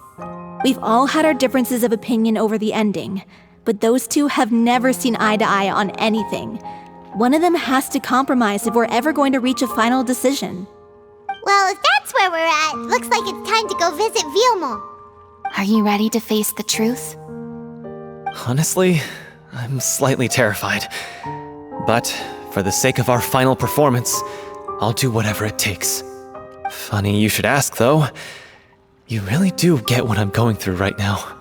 We've all had our differences of opinion over the ending, but those two have never seen eye to eye on anything. One of them has to compromise if we're ever going to reach a final decision. Well, if that's where we're at, looks like it's time to go visit Vilmont. Are you ready to face the truth? Honestly, I'm slightly terrified. But for the sake of our final performance, I'll do whatever it takes. Funny you should ask, though. You really do get what I'm going through right now.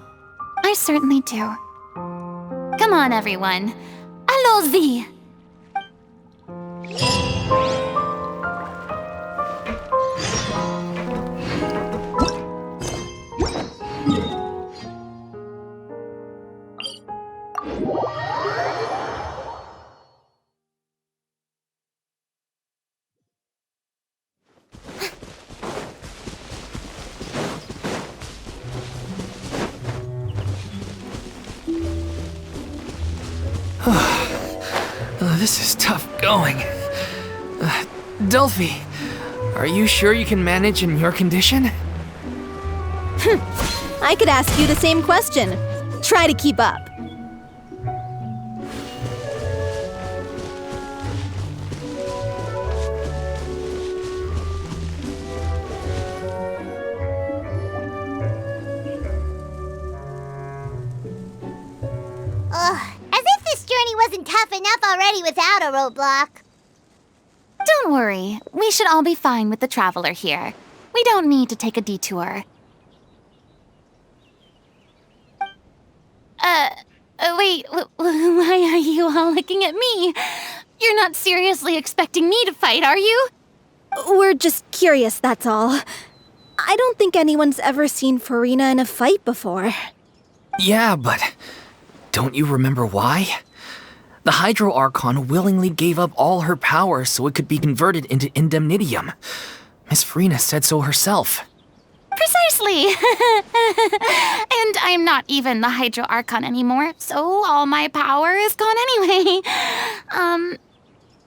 I certainly do. Come on, everyone. Allons-y! This is tough going. Delphi, are you sure you can manage in your condition? I could ask you the same question. Try to keep up. As if this journey wasn't tough enough already without a roadblock. Don't worry. We should all be fine with the traveler here. We don't need to take a detour. Wait, why are you all looking at me? You're not seriously expecting me to fight, are you? We're just curious, that's all. I don't think anyone's ever seen Furina in a fight before. Yeah, but don't you remember why? The Hydro Archon willingly gave up all her power so it could be converted into indemnitium. Miss Furina said so herself. Precisely! And I'm not even the Hydro Archon anymore, so all my power is gone anyway.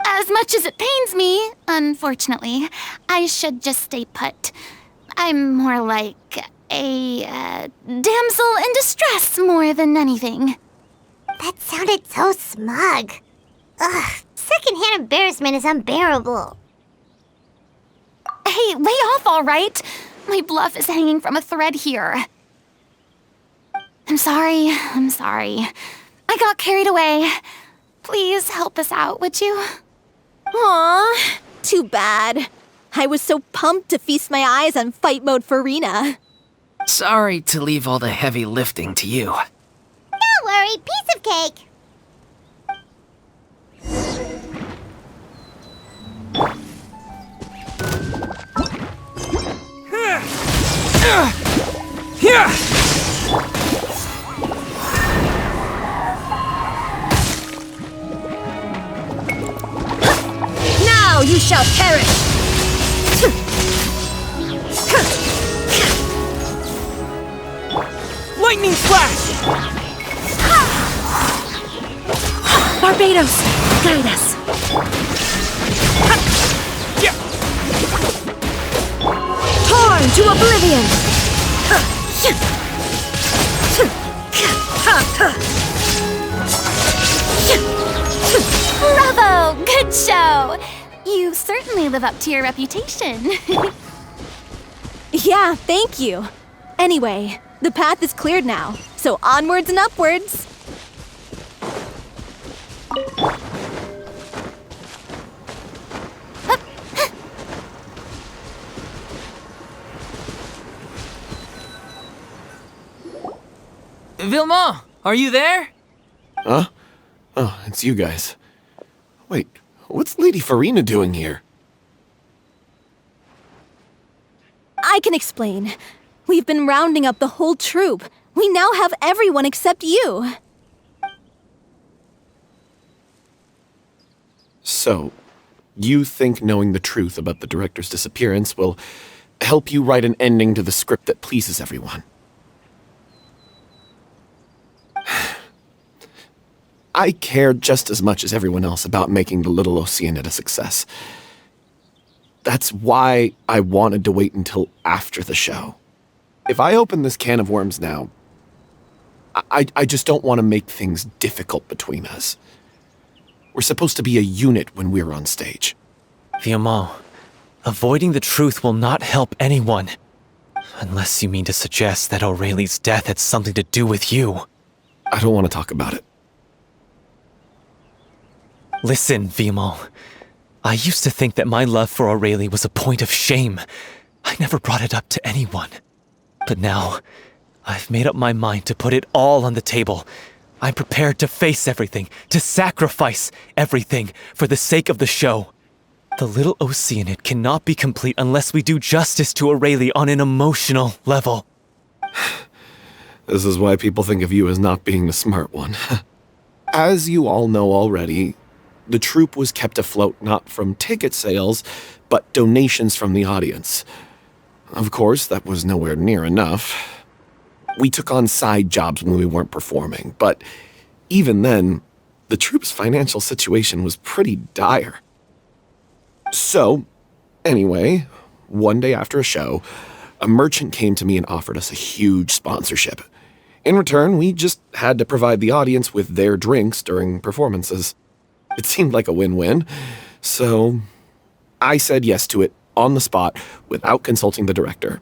As much as it pains me, unfortunately, I should just stay put. I'm more like a damsel in distress more than anything. That sounded so smug. Ugh, secondhand embarrassment is unbearable. Hey, lay off, all right? My bluff is hanging from a thread here. I'm sorry. I got carried away. Please help us out, would you? Aw, too bad. I was so pumped to feast my eyes on fight mode Furina. Sorry to leave all the heavy lifting to you. Don't worry, piece of cake. Now you shall perish! Lightning flash! Barbados, guide us. Torn to oblivion! Bravo! Good show! You certainly live up to your reputation. Yeah, thank you. Anyway, the path is cleared now, so onwards and upwards. Vilma, are you there? Huh? Oh, it's you guys. Wait, what's Lady Furina doing here? I can explain. We've been rounding up the whole troupe. We now have everyone except you. So, you think knowing the truth about the director's disappearance will help you write an ending to the script that pleases everyone? I care just as much as everyone else about making the Little Oceanid a success. That's why I wanted to wait until after the show. If I open this can of worms now, I just don't want to make things difficult between us. We're supposed to be a unit when we're on stage. Viamant, avoiding the truth will not help anyone. Unless you mean to suggest that Aurelie's death had something to do with you. I don't want to talk about it. Listen, Viamant. I used to think that my love for Aurelie was a point of shame. I never brought it up to anyone. But now, I've made up my mind to put it all on the table. I'm prepared to face everything, to sacrifice everything for the sake of the show. The Little Oceanid cannot be complete unless we do justice to Aurelie on an emotional level. This is why people think of you as not being the smart one. As you all know already, the troupe was kept afloat not from ticket sales, but donations from the audience. Of course, that was nowhere near enough. We took on side jobs when we weren't performing, but even then, the troupe's financial situation was pretty dire. So, anyway, one day after a show, a merchant came to me and offered us a huge sponsorship. In return, we just had to provide the audience with their drinks during performances. It seemed like a win-win, so I said yes to it on the spot without consulting the director.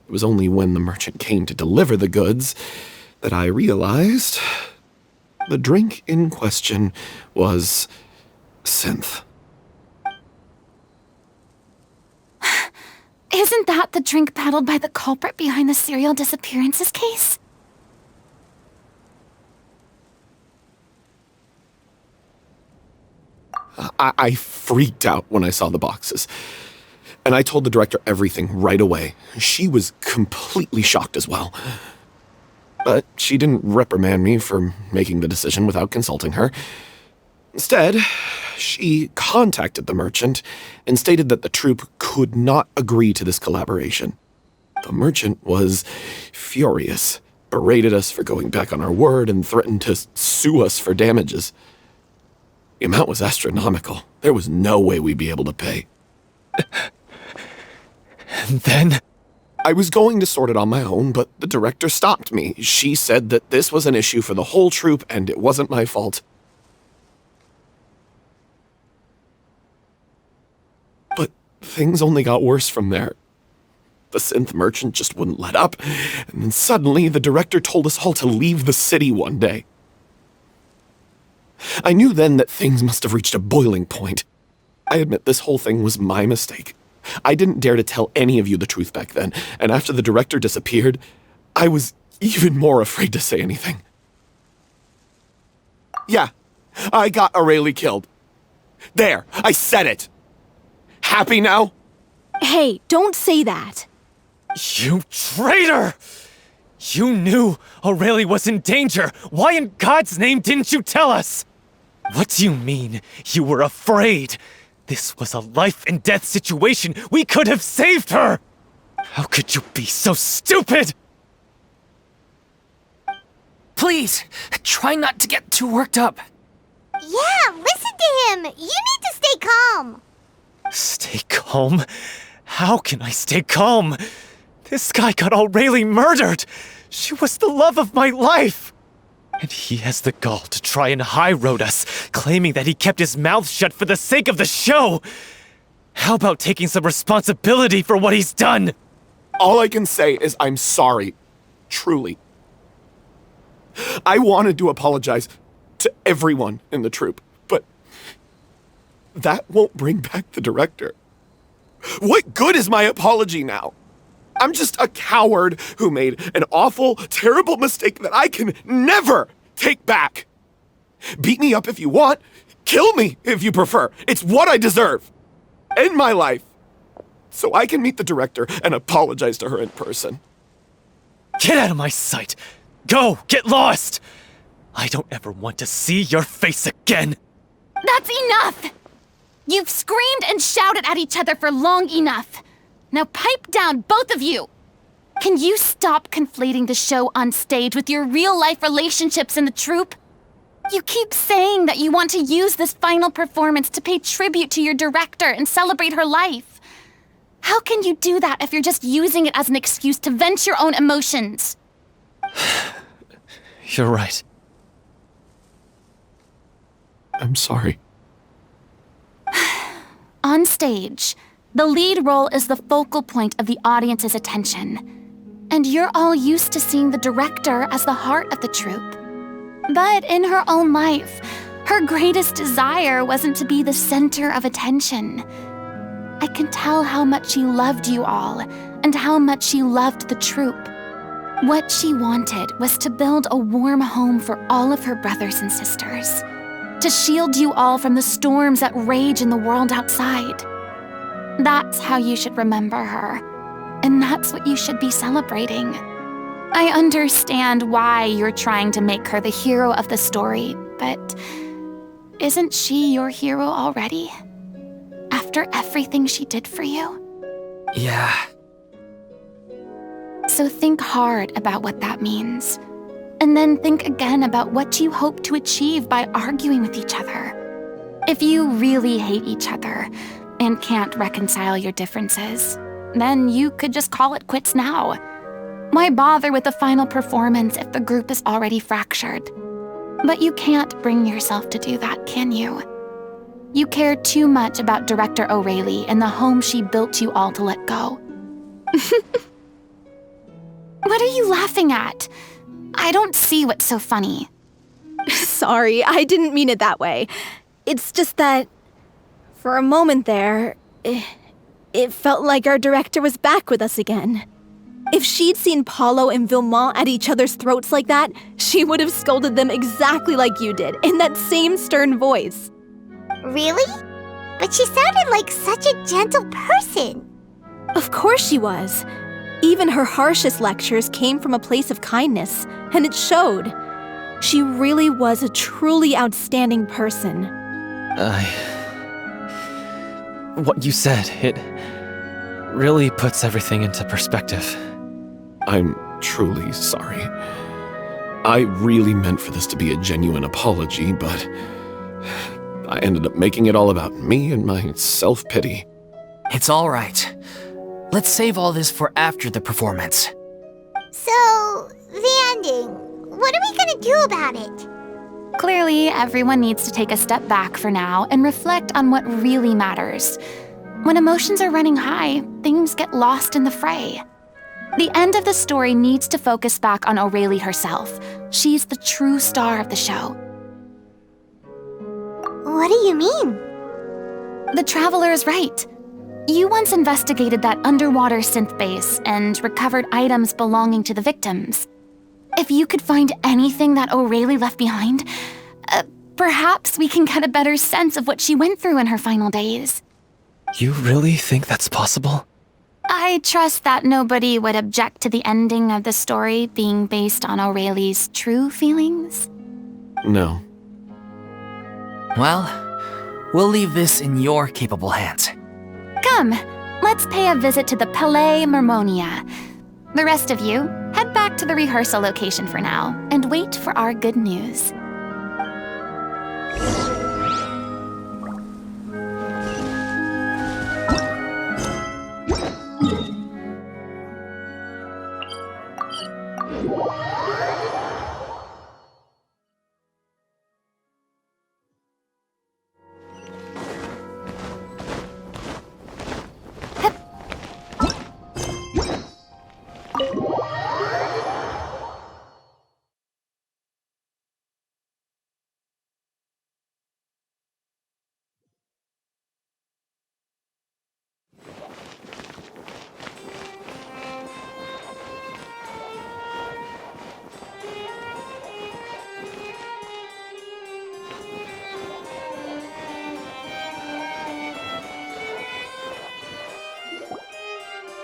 It was only when the merchant came to deliver the goods that I realized the drink in question was synth. Isn't that the drink peddled by the culprit behind the serial disappearances case? I freaked out when I saw the boxes. And I told the director everything right away. She was completely shocked as well. But she didn't reprimand me for making the decision without consulting her. Instead, she contacted the merchant and stated that the troupe could not agree to this collaboration. The merchant was furious, berated us for going back on our word, and threatened to sue us for damages. The amount was astronomical. There was no way we'd be able to pay. And then? I was going to sort it on my own, but the director stopped me. She said that this was an issue for the whole troupe and it wasn't my fault. But things only got worse from there. The synth merchant just wouldn't let up, and then suddenly the director told us all to leave the city one day. I knew then that things must have reached a boiling point. I admit this whole thing was my mistake. I didn't dare to tell any of you the truth back then, and after the director disappeared, I was even more afraid to say anything. Yeah, I got Aurelie killed. There, I said it. Happy now? Hey, don't say that. You traitor! You knew Aurelie was in danger. Why in God's name didn't you tell us? What do you mean, you were afraid? This was a life and death situation. We could have saved her! How could you be so stupid? Please, try not to get too worked up. Yeah, listen to him. You need to stay calm. Stay calm? How can I stay calm? This guy got Aurelie murdered! She was the love of my life! And he has the gall to try and high-road us, claiming that he kept his mouth shut for the sake of the show! How about taking some responsibility for what he's done? All I can say is I'm sorry. Truly. I wanted to apologize to everyone in the troupe, but that won't bring back the director. What good is my apology now? I'm just a coward who made an awful, terrible mistake that I can never take back. Beat me up if you want. Kill me if you prefer. It's what I deserve. End my life. So I can meet the director and apologize to her in person. Get out of my sight! Go! Get lost! I don't ever want to see your face again! That's enough! You've screamed and shouted at each other for long enough. Now pipe down, both of you! Can you stop conflating the show on stage with your real-life relationships in the troupe? You keep saying that you want to use this final performance to pay tribute to your director and celebrate her life. How can you do that if you're just using it as an excuse to vent your own emotions? You're right. I'm sorry. On stage, the lead role is the focal point of the audience's attention. And you're all used to seeing the director as the heart of the troupe. But in her own life, her greatest desire wasn't to be the center of attention. I can tell how much she loved you all, and how much she loved the troupe. What she wanted was to build a warm home for all of her brothers and sisters, to shield you all from the storms that rage in the world outside. That's how you should remember her, and that's what you should be celebrating. I understand why you're trying to make her the hero of the story, but isn't she your hero already? After everything she did for you? Yeah. So think hard about what that means. And then think again about what you hope to achieve by arguing with each other. If you really hate each other and can't reconcile your differences, then you could just call it quits now. Why bother with the final performance if the group is already fractured? But you can't bring yourself to do that, can you? You care too much about Director O'Reilly and the home she built you all to let go. What are you laughing at? I don't see what's so funny. Sorry, I didn't mean it that way. It's just that, for a moment there, it felt like our director was back with us again. If she'd seen Paulo and Villemont at each other's throats like that, she would have scolded them exactly like you did, in that same stern voice. Really? But she sounded like such a gentle person. Of course she was. Even her harshest lectures came from a place of kindness, and it showed. She really was a truly outstanding person. What you said, it really puts everything into perspective. I'm truly sorry. I really meant for this to be a genuine apology, but I ended up making it all about me and my self-pity. It's all right. Let's save all this for after the performance. So, the ending. What are we gonna do about it? Clearly, everyone needs to take a step back for now and reflect on what really matters. When emotions are running high, things get lost in the fray. The end of the story needs to focus back on O'Reilly herself. She's the true star of the show. What do you mean? The Traveler is right. You once investigated that underwater synth base and recovered items belonging to the victims. If you could find anything that O'Reilly left behind, perhaps we can get a better sense of what she went through in her final days. You really think that's possible? I trust that nobody would object to the ending of the story being based on O'Reilly's true feelings. No. Well, we'll leave this in your capable hands. Come, let's pay a visit to the Palais Mermonia. The rest of you, head back to the rehearsal location for now and wait for our good news.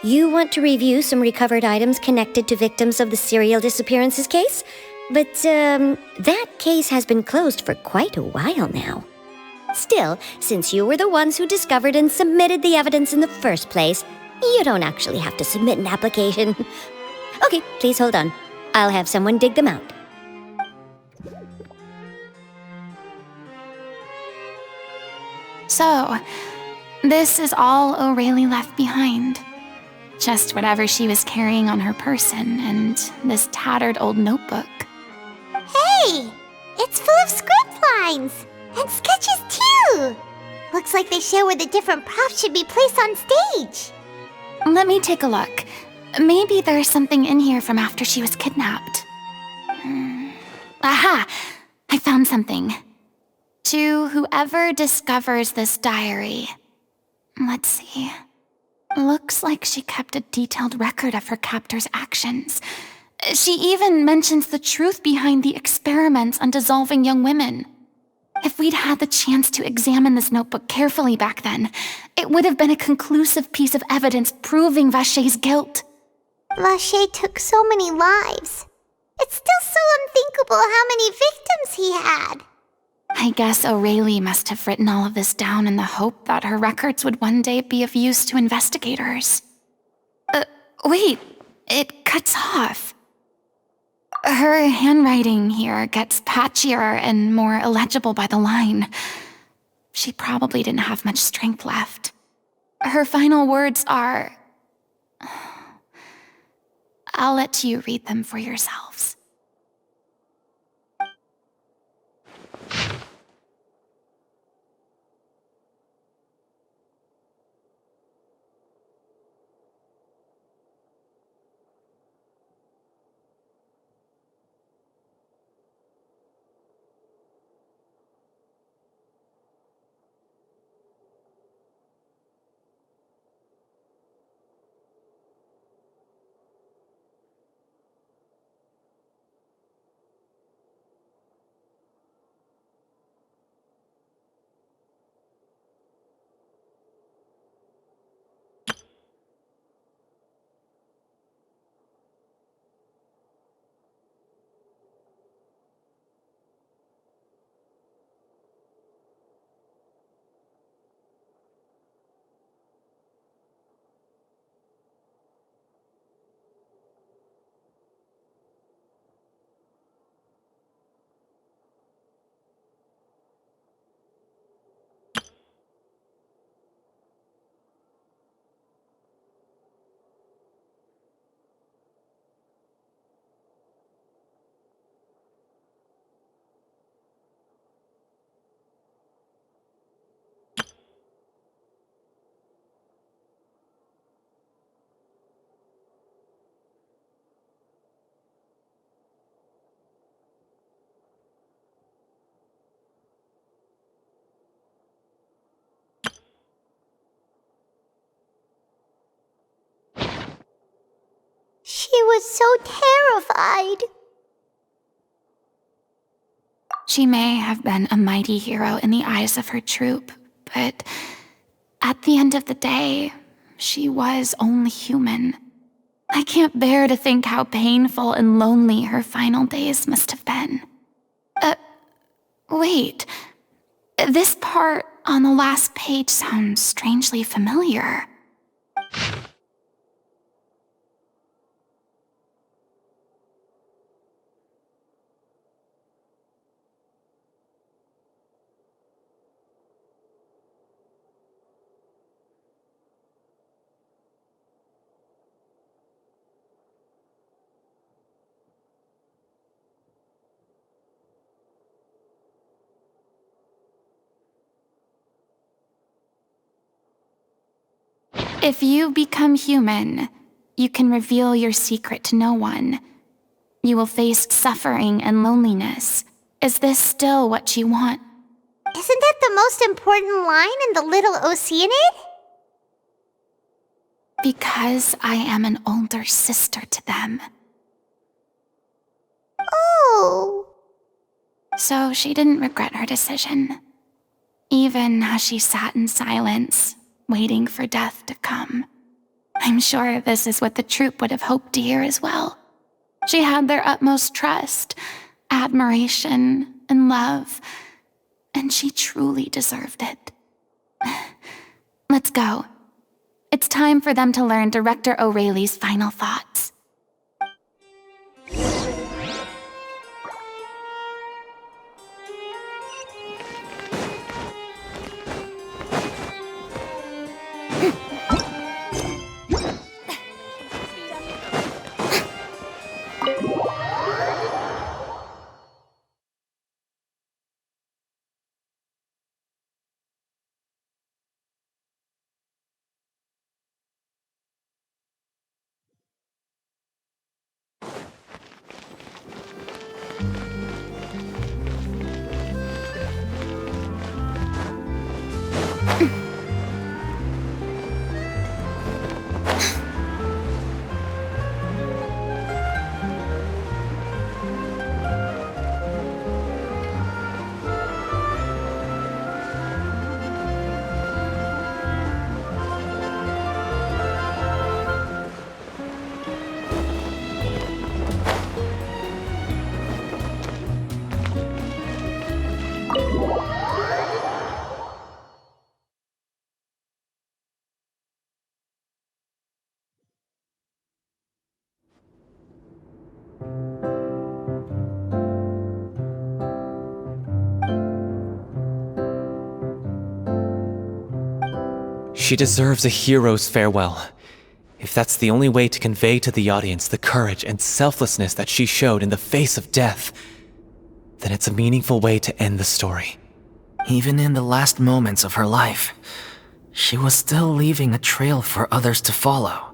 You want to review some recovered items connected to victims of the serial disappearances case? But, that case has been closed for quite a while now. Still, since you were the ones who discovered and submitted the evidence in the first place, you don't actually have to submit an application. Okay, please hold on. I'll have someone dig them out. So, this is all O'Reilly left behind. Just whatever she was carrying on her person and this tattered old notebook. Hey! It's full of script lines! And sketches too! Looks like they show where the different props should be placed on stage. Let me take a look. Maybe there's something in here from after she was kidnapped. Aha! I found something. To whoever discovers this diary. Let's see. Looks like she kept a detailed record of her captor's actions. She even mentions the truth behind the experiments on dissolving young women. If we'd had the chance to examine this notebook carefully back then, it would have been a conclusive piece of evidence proving Vacher's guilt. Vacher took so many lives. It's still so unthinkable how many victims he had. I guess O'Reilly must have written all of this down in the hope that her records would one day be of use to investigators. Wait, it cuts off. Her handwriting here gets patchier and more illegible by the line. She probably didn't have much strength left. Her final words are... I'll let you read them for yourselves. She was so terrified. She may have been a mighty hero in the eyes of her troop, but at the end of the day, she was only human. I can't bear to think how painful and lonely her final days must have been. Wait. This part on the last page sounds strangely familiar. If you become human, you can reveal your secret to no one. You will face suffering and loneliness. Is this still what you want? Isn't that the most important line in the Little Oceanid? Because I am an older sister to them. Oh. So she didn't regret her decision, even as she sat in silence, waiting for death to come. I I'm sure this is what the troupe would have hoped to hear as well. She had their utmost trust, admiration, and love, and she truly deserved it. Let's go. It's time for them to learn Director O'Reilly's final thoughts. She deserves a hero's farewell. If that's the only way to convey to the audience the courage and selflessness that she showed in the face of death, then it's a meaningful way to end the story. Even in the last moments of her life, she was still leaving a trail for others to follow.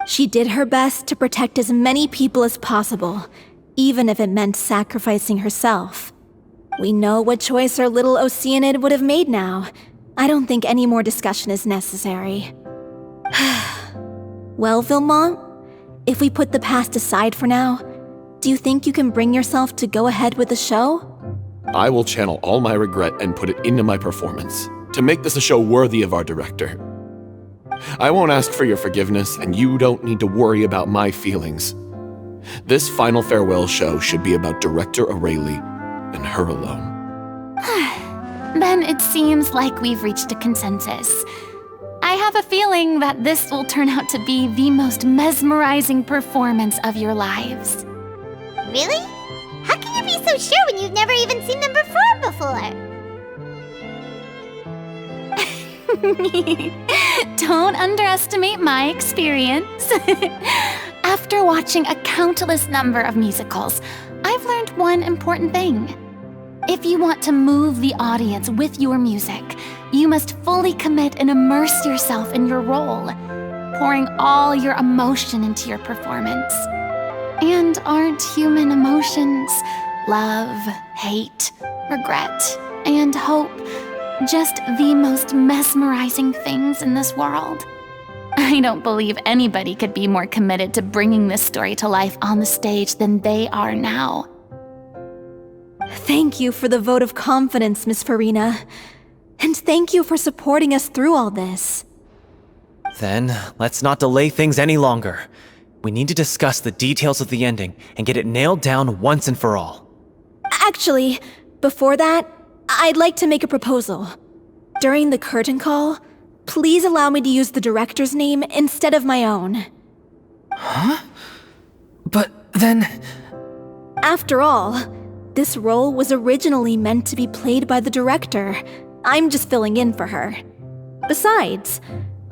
She did her best to protect as many people as possible, even if it meant sacrificing herself. We know what choice our little Oceanid would have made now. I don't think any more discussion is necessary. Well, Vilmont, if we put the past aside for now, do you think you can bring yourself to go ahead with the show? I will channel all my regret and put it into my performance, to make this a show worthy of our director. I won't ask for your forgiveness, and you don't need to worry about my feelings. This final farewell show should be about Director O'Reilly and her alone. Then it seems like we've reached a consensus. I have a feeling that this will turn out to be the most mesmerizing performance of your lives. Really? How can you be so sure when you've never even seen them perform before? Don't underestimate my experience. After watching a countless number of musicals, I've learned one important thing. If you want to move the audience with your music, you must fully commit and immerse yourself in your role, pouring all your emotion into your performance. And aren't human emotions, love, hate, regret, and hope, just the most mesmerizing things in this world? I don't believe anybody could be more committed to bringing this story to life on the stage than they are now. Thank you for the vote of confidence, Miss Furina. And thank you for supporting us through all this. Then, let's not delay things any longer. We need to discuss the details of the ending and get it nailed down once and for all. Actually, before that, I'd like to make a proposal. During the curtain call, please allow me to use the director's name instead of my own. Huh? But then... After all, this role was originally meant to be played by the director. I'm just filling in for her. Besides,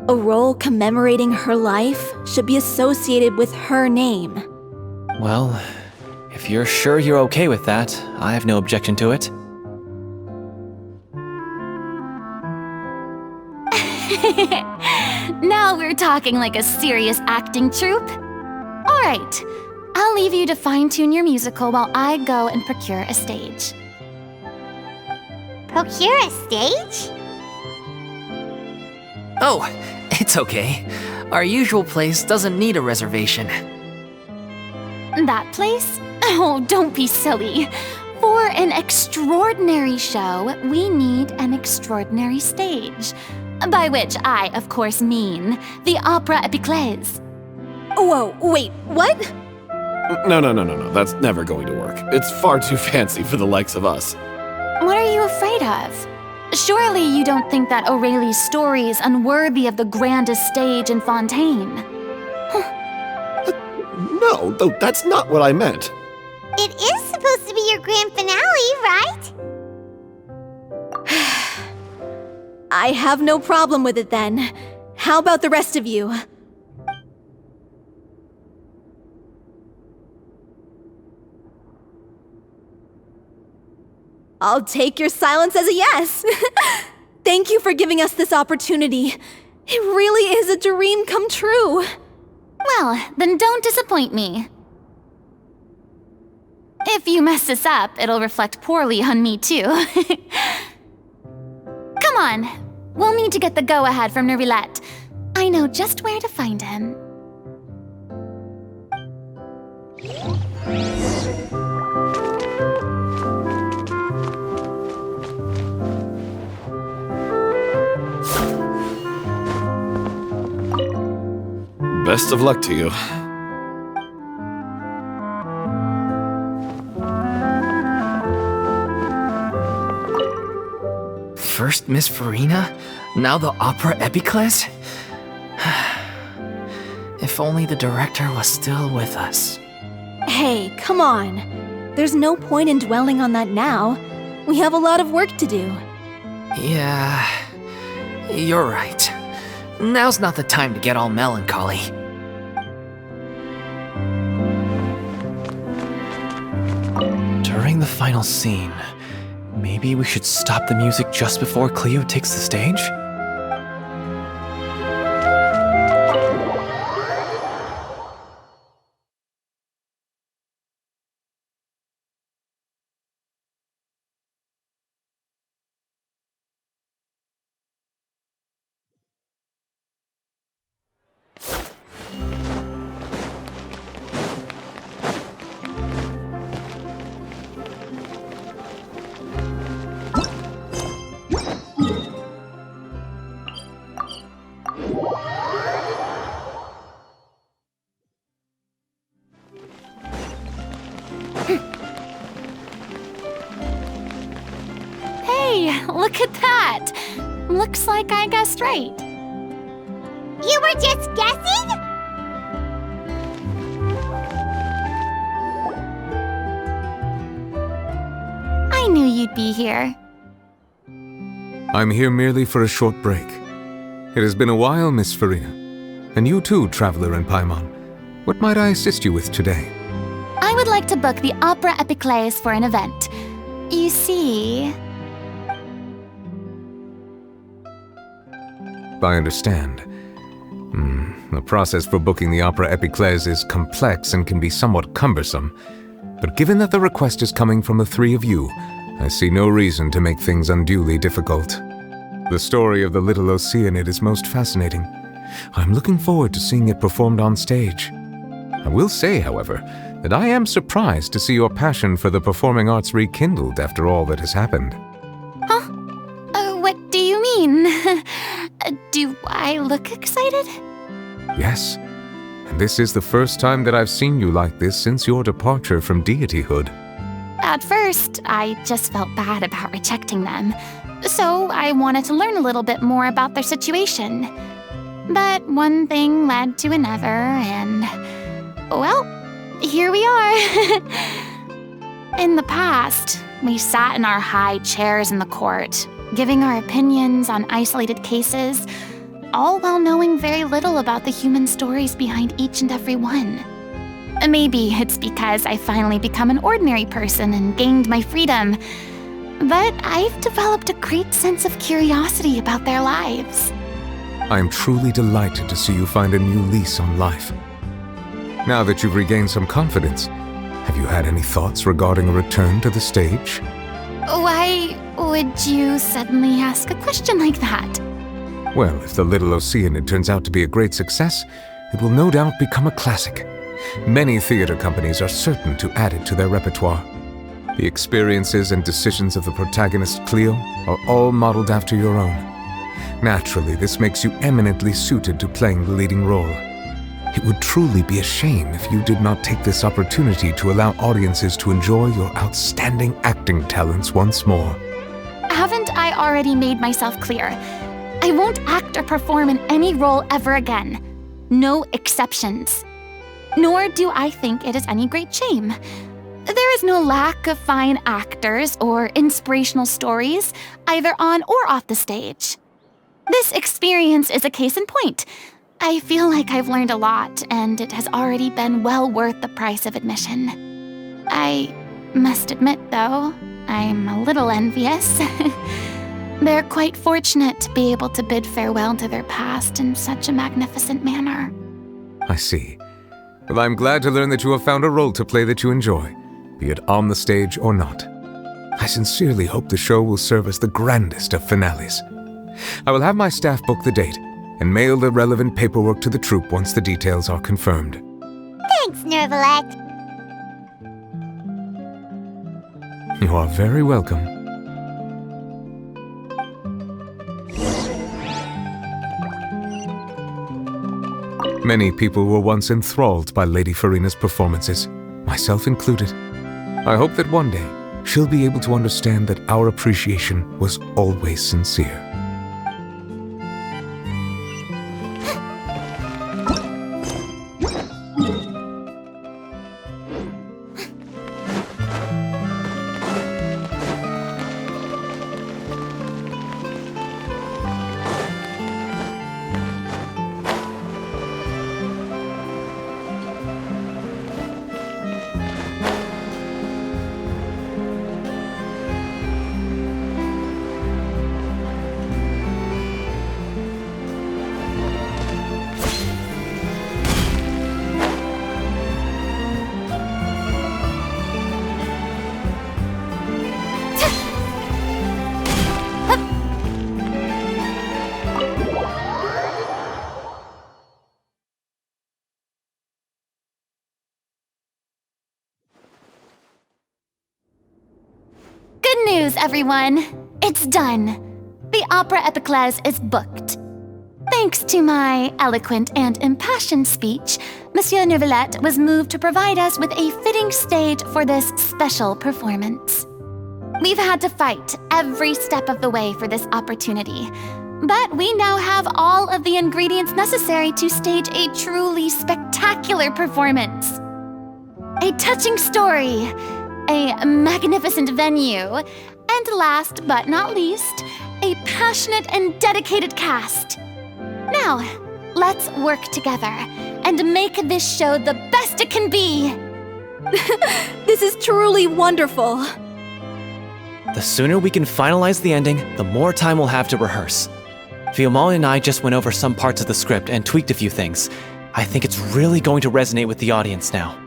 a role commemorating her life should be associated with her name. Well, if you're sure you're okay with that, I have no objection to it. Now we're talking like a serious acting troupe. All right, I'll leave you to fine-tune your musical while I go and procure a stage. Procure a stage? Oh, it's okay. Our usual place doesn't need a reservation. That place? Oh, don't be silly. For an extraordinary show, we need an extraordinary stage. By which I, of course, mean the opera épiclèse. Whoa, wait, what? No. That's never going to work. It's far too fancy for the likes of us. What are you afraid of? Surely you don't think that Aurelie's story is unworthy of the grandest stage in Fontaine. No, though that's not what I meant. It is supposed to be your grand finale, right? I have no problem with it then. How about the rest of you? I'll take your silence as a yes. Thank you for giving us this opportunity. It really is a dream come true. Well, then don't disappoint me. If you mess this up, it'll reflect poorly on me too. Come on, we'll need to get the go-ahead from Nerilette. I know just where to find him. Best of luck to you. First Miss Furina, now the opera épiclèse? If only the director was still with us. Hey, come on. There's no point in dwelling on that now. We have a lot of work to do. Yeah, you're right. Now's not the time to get all melancholy. During the final scene, maybe we should stop the music just before Cleo takes the stage? Hey, look at that! Looks like I guessed right. You were just guessing? I knew you'd be here. I'm here merely for a short break. It has been a while, Miss Furina. And you too, traveler in Paimon. What might I assist you with today? I would like to book the opera épiclèse for an event. You see... I understand. The process for booking the opera épiclèse is complex and can be somewhat cumbersome. But given that the request is coming from the three of you, I see no reason to make things unduly difficult. The story of the little Oceanid is most fascinating. I'm looking forward to seeing it performed on stage. I will say, however, that I am surprised to see your passion for the performing arts rekindled after all that has happened. Huh? What do you mean? Do I look excited? Yes, and this is the first time that I've seen you like this since your departure from deityhood. At first, I just felt bad about rejecting them, so I wanted to learn a little bit more about their situation. But one thing led to another, and... well, here we are. In the past, we sat in our high chairs in the court, giving our opinions on isolated cases, all while knowing very little about the human stories behind each and every one. Maybe it's because I finally become an ordinary person and gained my freedom, but I've developed a great sense of curiosity about their lives. I am truly delighted to see you find a new lease on life. Now that you've regained some confidence, have you had any thoughts regarding a return to the stage? Why would you suddenly ask a question like that? Well, if the Little Oceanid turns out to be a great success, it will no doubt become a classic. Many theater companies are certain to add it to their repertoire. The experiences and decisions of the protagonist Cleo are all modeled after your own. Naturally, this makes you eminently suited to playing the leading role. It would truly be a shame if you did not take this opportunity to allow audiences to enjoy your outstanding acting talents once more. Haven't I already made myself clear? I won't act or perform in any role ever again. No exceptions. Nor do I think it is any great shame. There is no lack of fine actors or inspirational stories, either on or off the stage. This experience is a case in point. I feel like I've learned a lot, and it has already been well worth the price of admission. I must admit, though, I'm a little envious. They're quite fortunate to be able to bid farewell to their past in such a magnificent manner. I see. Well, I'm glad to learn that you have found a role to play that you enjoy, be it on the stage or not. I sincerely hope the show will serve as the grandest of finales. I will have my staff book the date and mail the relevant paperwork to the troupe once the details are confirmed. Thanks, Nervalette. You are very welcome. Many people were once enthralled by Lady Furina's performances, myself included. I hope that one day she'll be able to understand that our appreciation was always sincere. Good news, everyone! It's done. The Opera Epiclese is booked. Thanks to my eloquent and impassioned speech, Monsieur Nervalette was moved to provide us with a fitting stage for this special performance. We've had to fight every step of the way for this opportunity, but we now have all of the ingredients necessary to stage a truly spectacular performance. A touching story, a magnificent venue, and last but not least, a passionate and dedicated cast. Now, let's work together and make this show the best it can be. This is truly wonderful. The sooner we can finalize the ending, the more time we'll have to rehearse. Fiumali and I just went over some parts of the script and tweaked a few things. I think it's really going to resonate with the audience now.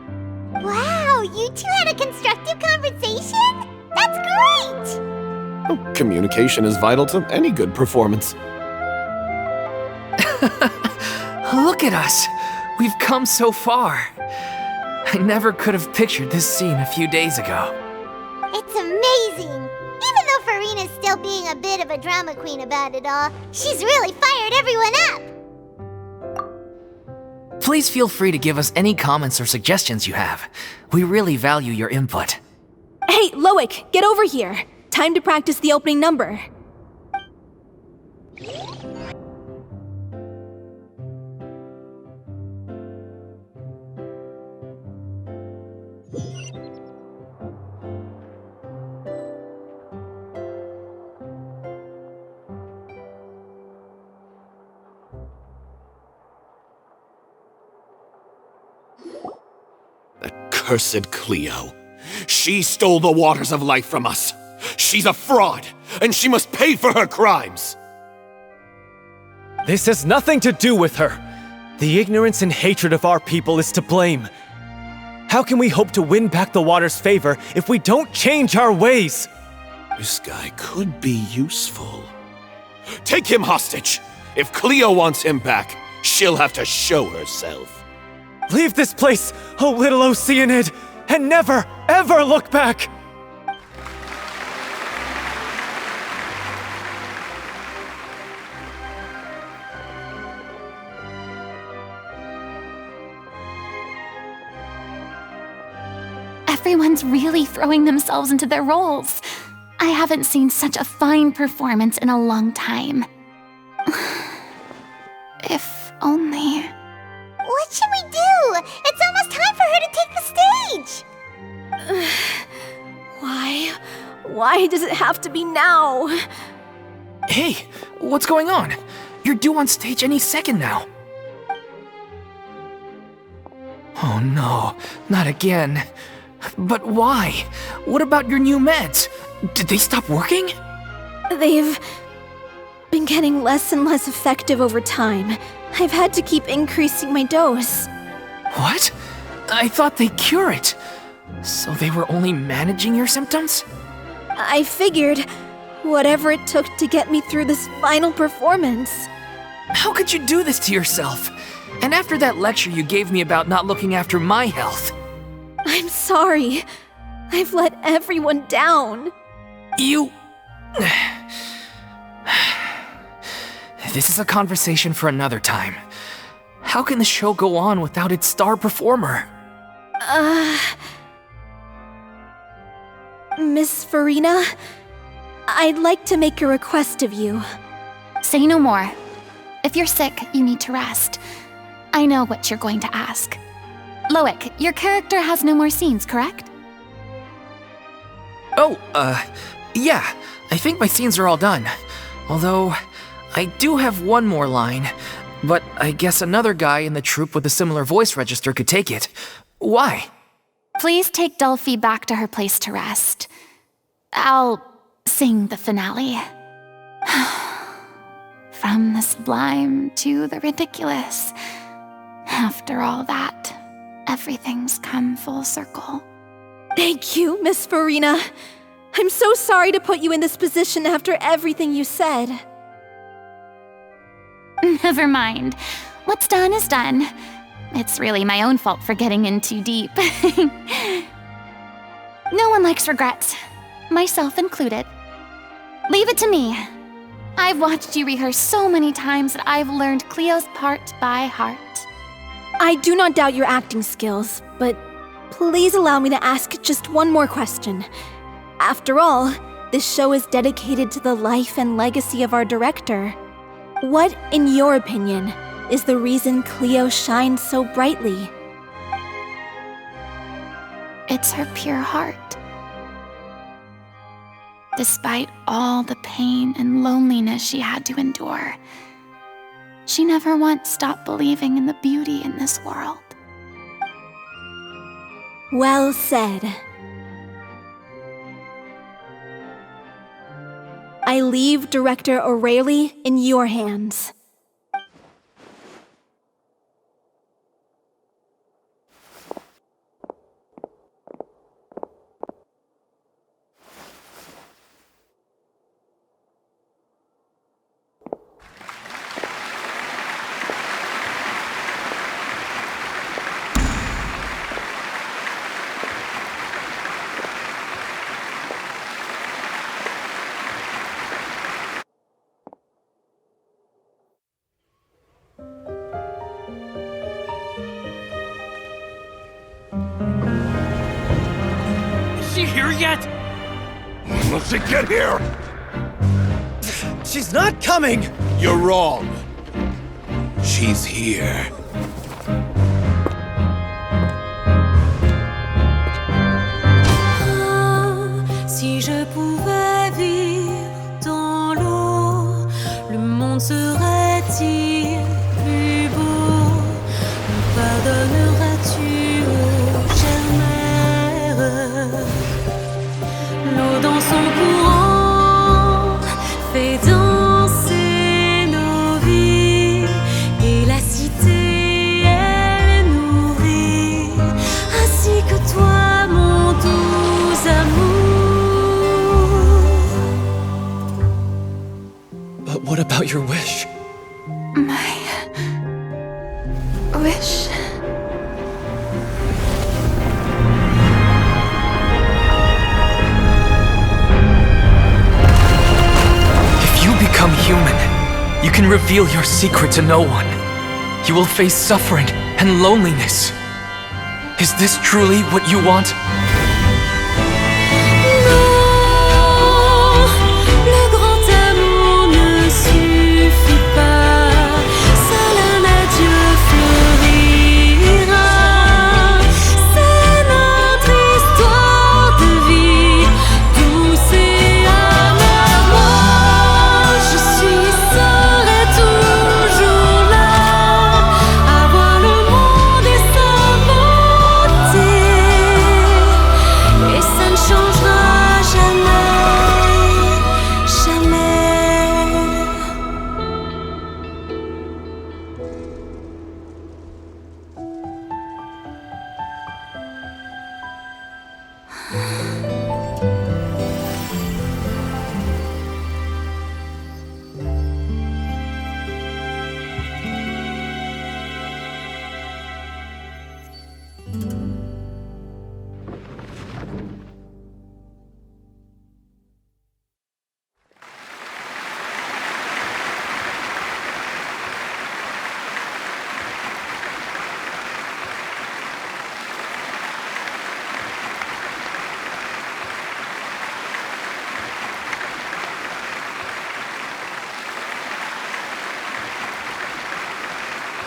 Wow, you two had a constructive conversation? That's great! Communication is vital to any good performance. Look at us! We've come so far. I never could have pictured this scene a few days ago. It's amazing! Even though Furina's still being a bit of a drama queen about it all, she's really fired everyone up! Please feel free to give us any comments or suggestions you have. We really value your input. Hey, Loic, get over here. Time to practice the opening number. Cursed Cleo. She stole the waters of life from us. She's a fraud, and she must pay for her crimes. This has nothing to do with her. The ignorance and hatred of our people is to blame. How can we hope to win back the water's favor if we don't change our ways? This guy could be useful. Take him hostage. If Cleo wants him back, she'll have to show herself. Leave this place, O little Oceanid, and never, ever look back! Everyone's really throwing themselves into their roles. I haven't seen such a fine performance in a long time. If only... What should we do? It's almost time for her to take the stage! Why does it have to be now? Hey, what's going on? You're due on stage any second now. Oh no, not again. But why? What about your new meds? Did they stop working? They've been getting less and less effective over time. I've had to keep increasing my dose. What? I thought they cure it. So they were only managing your symptoms? I figured whatever it took to get me through this final performance. How could you do this to yourself? And after that lecture you gave me about not looking after my health. I'm sorry. I've let everyone down. You... This is a conversation for another time. How can the show go on without its star performer? Miss Furina, I'd like to make a request of you. Say no more. If you're sick, you need to rest. I know what you're going to ask. Loic, your character has no more scenes, correct? Oh, yeah. I think my scenes are all done. Although, I do have one more line. But I guess another guy in the troupe with a similar voice register could take it. Why? Please take Delphi back to her place to rest. I'll sing the finale. From the sublime to the ridiculous. After all that, everything's come full circle. Thank you, Miss Furina. I'm so sorry to put you in this position after everything you said. Never mind. What's done is done. It's really my own fault for getting in too deep. No one likes regrets, myself included. Leave it to me. I've watched you rehearse so many times that I've learned Cleo's part by heart. I do not doubt your acting skills, but please allow me to ask just one more question. After all, this show is dedicated to the life and legacy of our director. What, in your opinion, is the reason Cleo shines so brightly? It's her pure heart. Despite all the pain and loneliness she had to endure, she never once stopped believing in the beauty in this world. Well said. I leave Director O'Reilly in your hands. Here yet? Let's get here! She's not coming! You're wrong. She's here. Si je pouvais vivre dans l'eau, le monde serait-il plus beau? Me pardonneras-tu, ô chère mère? L'eau dans son courant fait danser nos vies, et la cité elle nourrit, ainsi que toi mon doux amour. But what about your wish? My wish. If you become human, you can reveal your secret to no one. You will face suffering and loneliness. Is this truly what you want?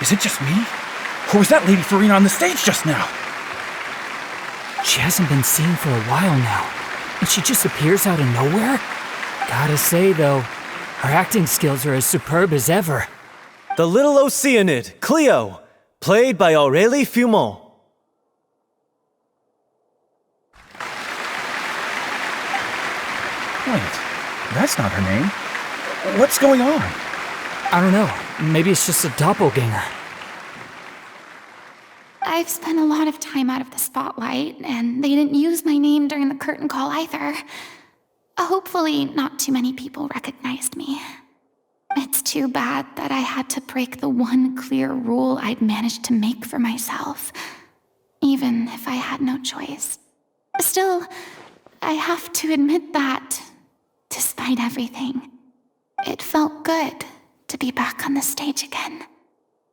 Is it just me? Or was that Lady Furina on the stage just now? She hasn't been seen for a while now, and she just appears out of nowhere? Gotta say, though, her acting skills are as superb as ever. The little Oceanid, Cleo, played by Aurélie Fumont. Wait, that's not her name. What's going on? I don't know. Maybe it's just a doppelganger. I've spent a lot of time out of the spotlight, and they didn't use my name during the curtain call either. Hopefully, not too many people recognized me. It's too bad that I had to break the one clear rule I'd managed to make for myself, even if I had no choice. Still, I have to admit that, despite everything, it felt good to be back on the stage again.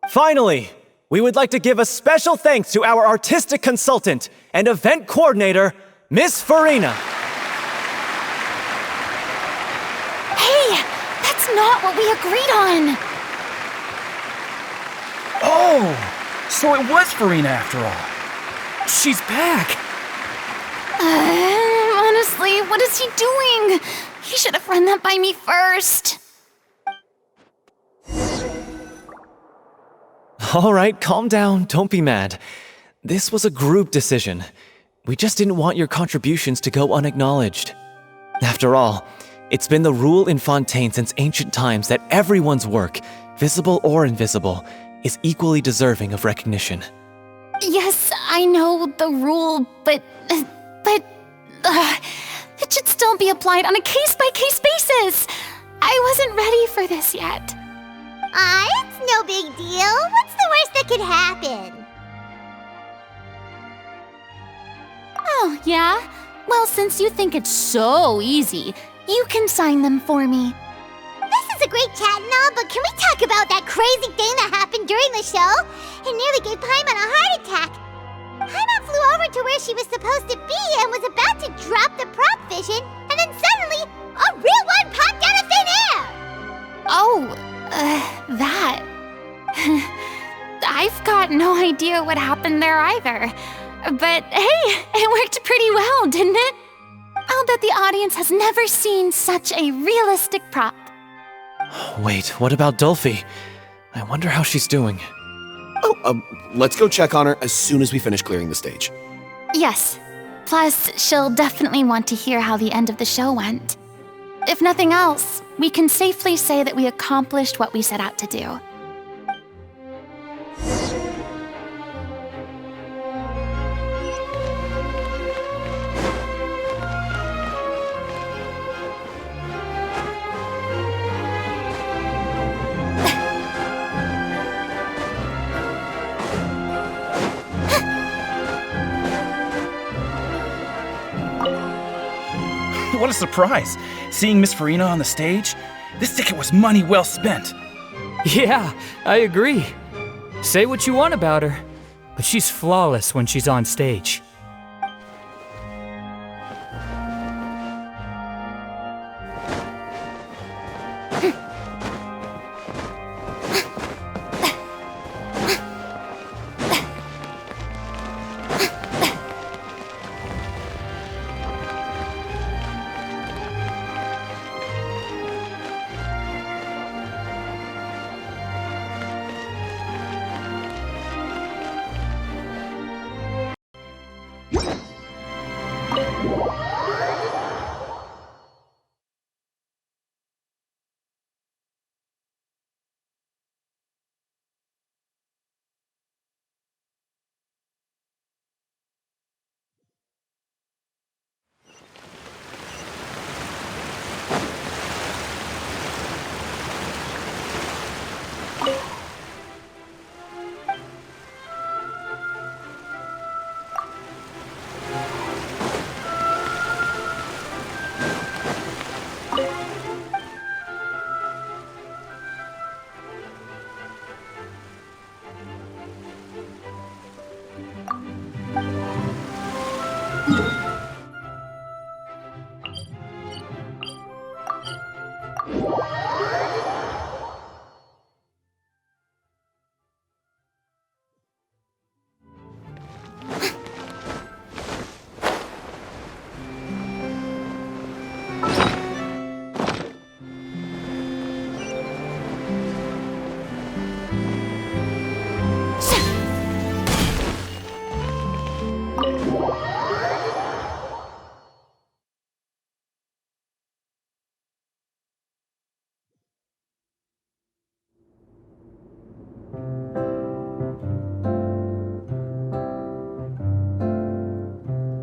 Finally, we would like to give a special thanks to our artistic consultant and event coordinator, Miss Furina. Hey, that's not what we agreed on! Oh, so it was Furina after all. She's back! Honestly, what is he doing? He should have run that by me first. All right, calm down, don't be mad. This was a group decision. We just didn't want your contributions to go unacknowledged. After all, it's been the rule in Fontaine since ancient times that everyone's work, visible or invisible, is equally deserving of recognition. Yes, I know the rule, but it should still be applied on a case-by-case basis. I wasn't ready for this yet. It's no big deal. What's the worst that could happen? Oh, yeah? Well, since you think it's so easy, you can sign them for me. This is a great chat and all, but can we talk about that crazy thing that happened during the show? It nearly gave Paimon a heart attack. Paimon flew over to where she was supposed to be and was about to drop the prop vision, and then suddenly, a real one popped out of thin air! Oh, that. I've got no idea what happened there either. But hey, it worked pretty well, didn't it? I'll bet the audience has never seen such a realistic prop. Wait, what about Dolphy? I wonder how she's doing. Oh, let's go check on her as soon as we finish clearing the stage. Yes. Plus, she'll definitely want to hear how the end of the show went. If nothing else, we can safely say that we accomplished what we set out to do. What a surprise! Seeing Miss Furina on the stage? This ticket was money well spent. Yeah, I agree. Say what you want about her, but she's flawless when she's on stage.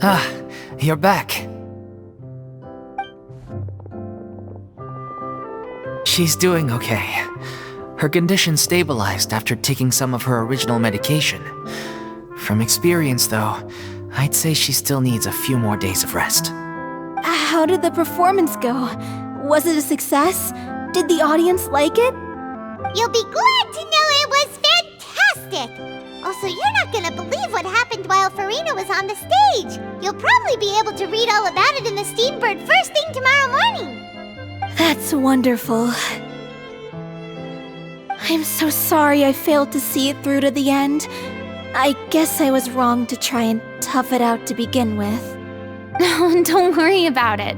Ah, you're back. She's doing okay. Her condition stabilized after taking some of her original medication. From experience, though, I'd say she still needs a few more days of rest. How did the performance go? Was it a success? Did the audience like it? You'll be glad to know it was fantastic! Also, you're not gonna believe what happened while Furina was on the stage. You'll probably be able to read all about it in the Steambird first thing tomorrow morning. That's wonderful. I'm so sorry I failed to see it through to the end. I guess I was wrong to try and tough it out to begin with. Don't worry about it.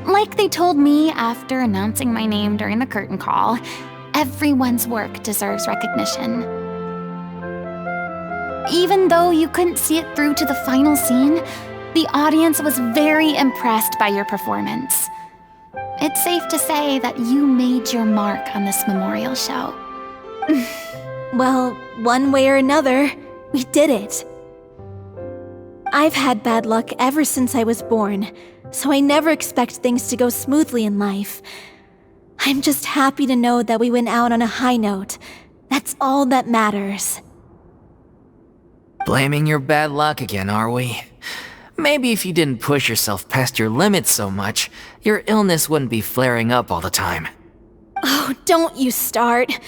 Like they told me after announcing my name during the curtain call, everyone's work deserves recognition. Even though you couldn't see it through to the final scene, the audience was very impressed by your performance. It's safe to say that you made your mark on this memorial show. Well, one way or another, we did it. I've had bad luck ever since I was born, so I never expect things to go smoothly in life. I'm just happy to know that we went out on a high note. That's all that matters. Blaming your bad luck again, are we? Maybe if you didn't push yourself past your limits so much, your illness wouldn't be flaring up all the time. Oh, don't you start.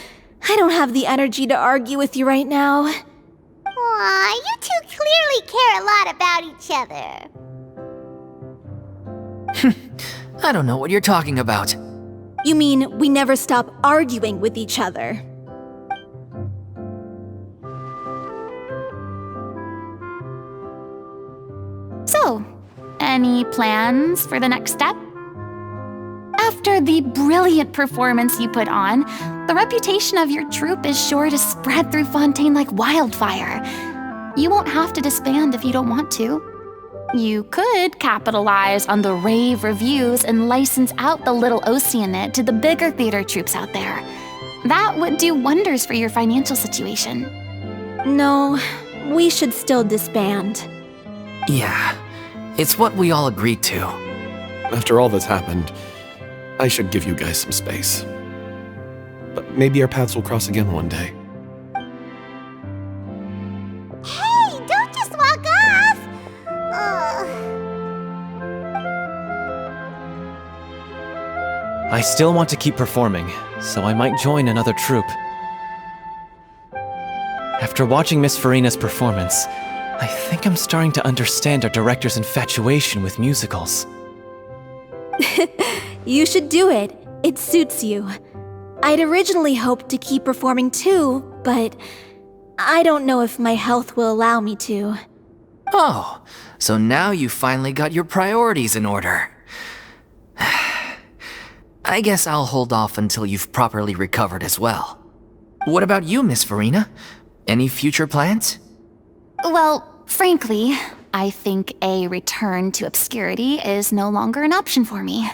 I don't have the energy to argue with you right now. Aw, you two clearly care a lot about each other. I don't know what you're talking about. You mean we never stop arguing with each other? So, any plans for the next step? After the brilliant performance you put on, the reputation of your troupe is sure to spread through Fontaine like wildfire. You won't have to disband if you don't want to. You could capitalize on the rave reviews and license out the Little Oceanid to the bigger theater troupes out there. That would do wonders for your financial situation. No, we should still disband. Yeah, it's what we all agreed to. After all that's happened, I should give you guys some space. But maybe our paths will cross again one day. Hey, don't just walk off! I still want to keep performing, so I might join another troupe. After watching Miss Furina's performance, I think I'm starting to understand our director's infatuation with musicals. You should do it. It suits you. I'd originally hoped to keep performing too, but I don't know if my health will allow me to. Oh, so now you finally got your priorities in order. I guess I'll hold off until you've properly recovered as well. What about you, Miss Furina? Any future plans? Well, frankly, I think a return to obscurity is no longer an option for me.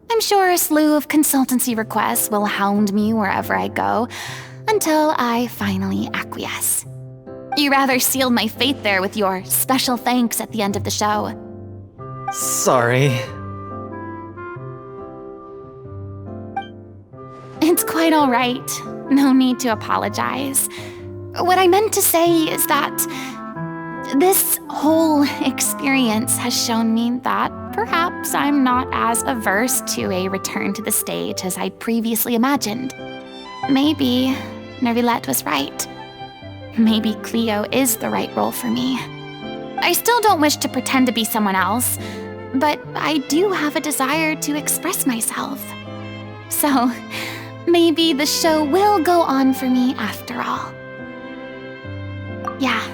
I'm sure a slew of consultancy requests will hound me wherever I go, until I finally acquiesce. You rather sealed my fate there with your special thanks at the end of the show. Sorry. It's quite all right. No need to apologize. What I meant to say is that this whole experience has shown me that perhaps I'm not as averse to a return to the stage as I'd previously imagined. Maybe Nervillette was right. Maybe Cleo is the right role for me. I still don't wish to pretend to be someone else, but I do have a desire to express myself. So, maybe the show will go on for me after all. Yeah.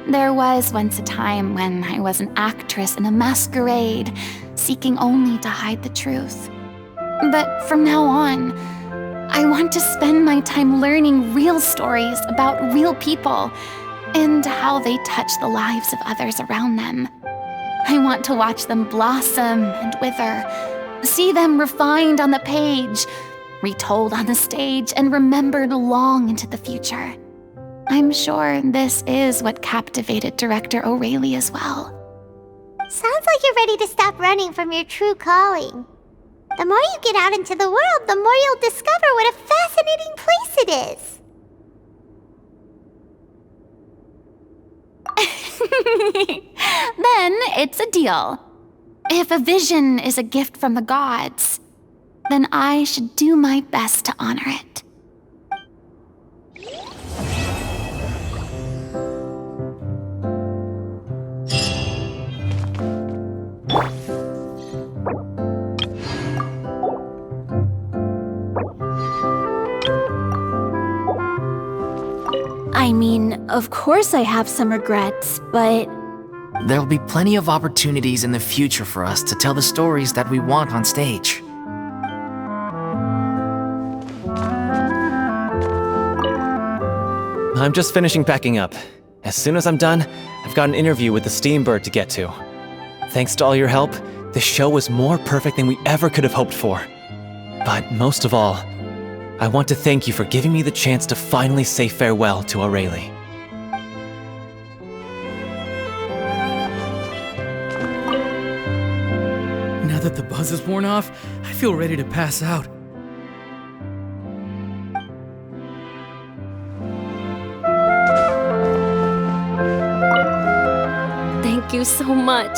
There was once a time when I was an actress in a masquerade, seeking only to hide the truth. But from now on, I want to spend my time learning real stories about real people and how they touch the lives of others around them. I want to watch them blossom and wither, see them refined on the page, retold on the stage, and remembered long into the future. I'm sure this is what captivated director O'Reilly as well. Sounds like you're ready to stop running from your true calling. The more you get out into the world, the more you'll discover what a fascinating place it is. Then it's a deal. If a vision is a gift from the gods, then I should do my best to honor it. I mean, of course I have some regrets, but... There'll be plenty of opportunities in the future for us to tell the stories that we want on stage. I'm just finishing packing up. As soon as I'm done, I've got an interview with the Steambird to get to. Thanks to all your help, this show was more perfect than we ever could have hoped for. But most of all, I want to thank you for giving me the chance to finally say farewell to Aurelie. Now that the buzz is worn off, I feel ready to pass out. Thank you so much.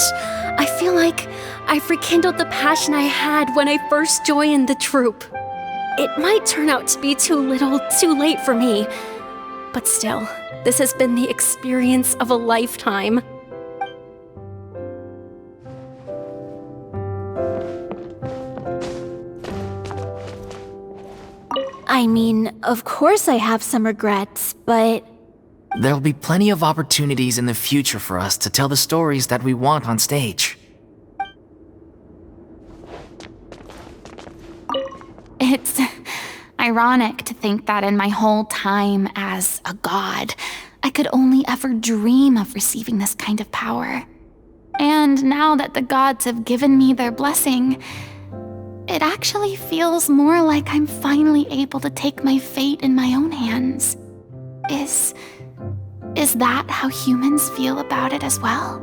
I feel like I've rekindled the passion I had when I first joined the troupe. It might turn out to be too little, too late for me. But still, this has been the experience of a lifetime. I mean, of course I have some regrets, but... There'll be plenty of opportunities in the future for us to tell the stories that we want on stage. It's ironic to think that in my whole time as a god, I could only ever dream of receiving this kind of power. And now that the gods have given me their blessing, it actually feels more like I'm finally able to take my fate in my own hands. Is that how humans feel about it as well?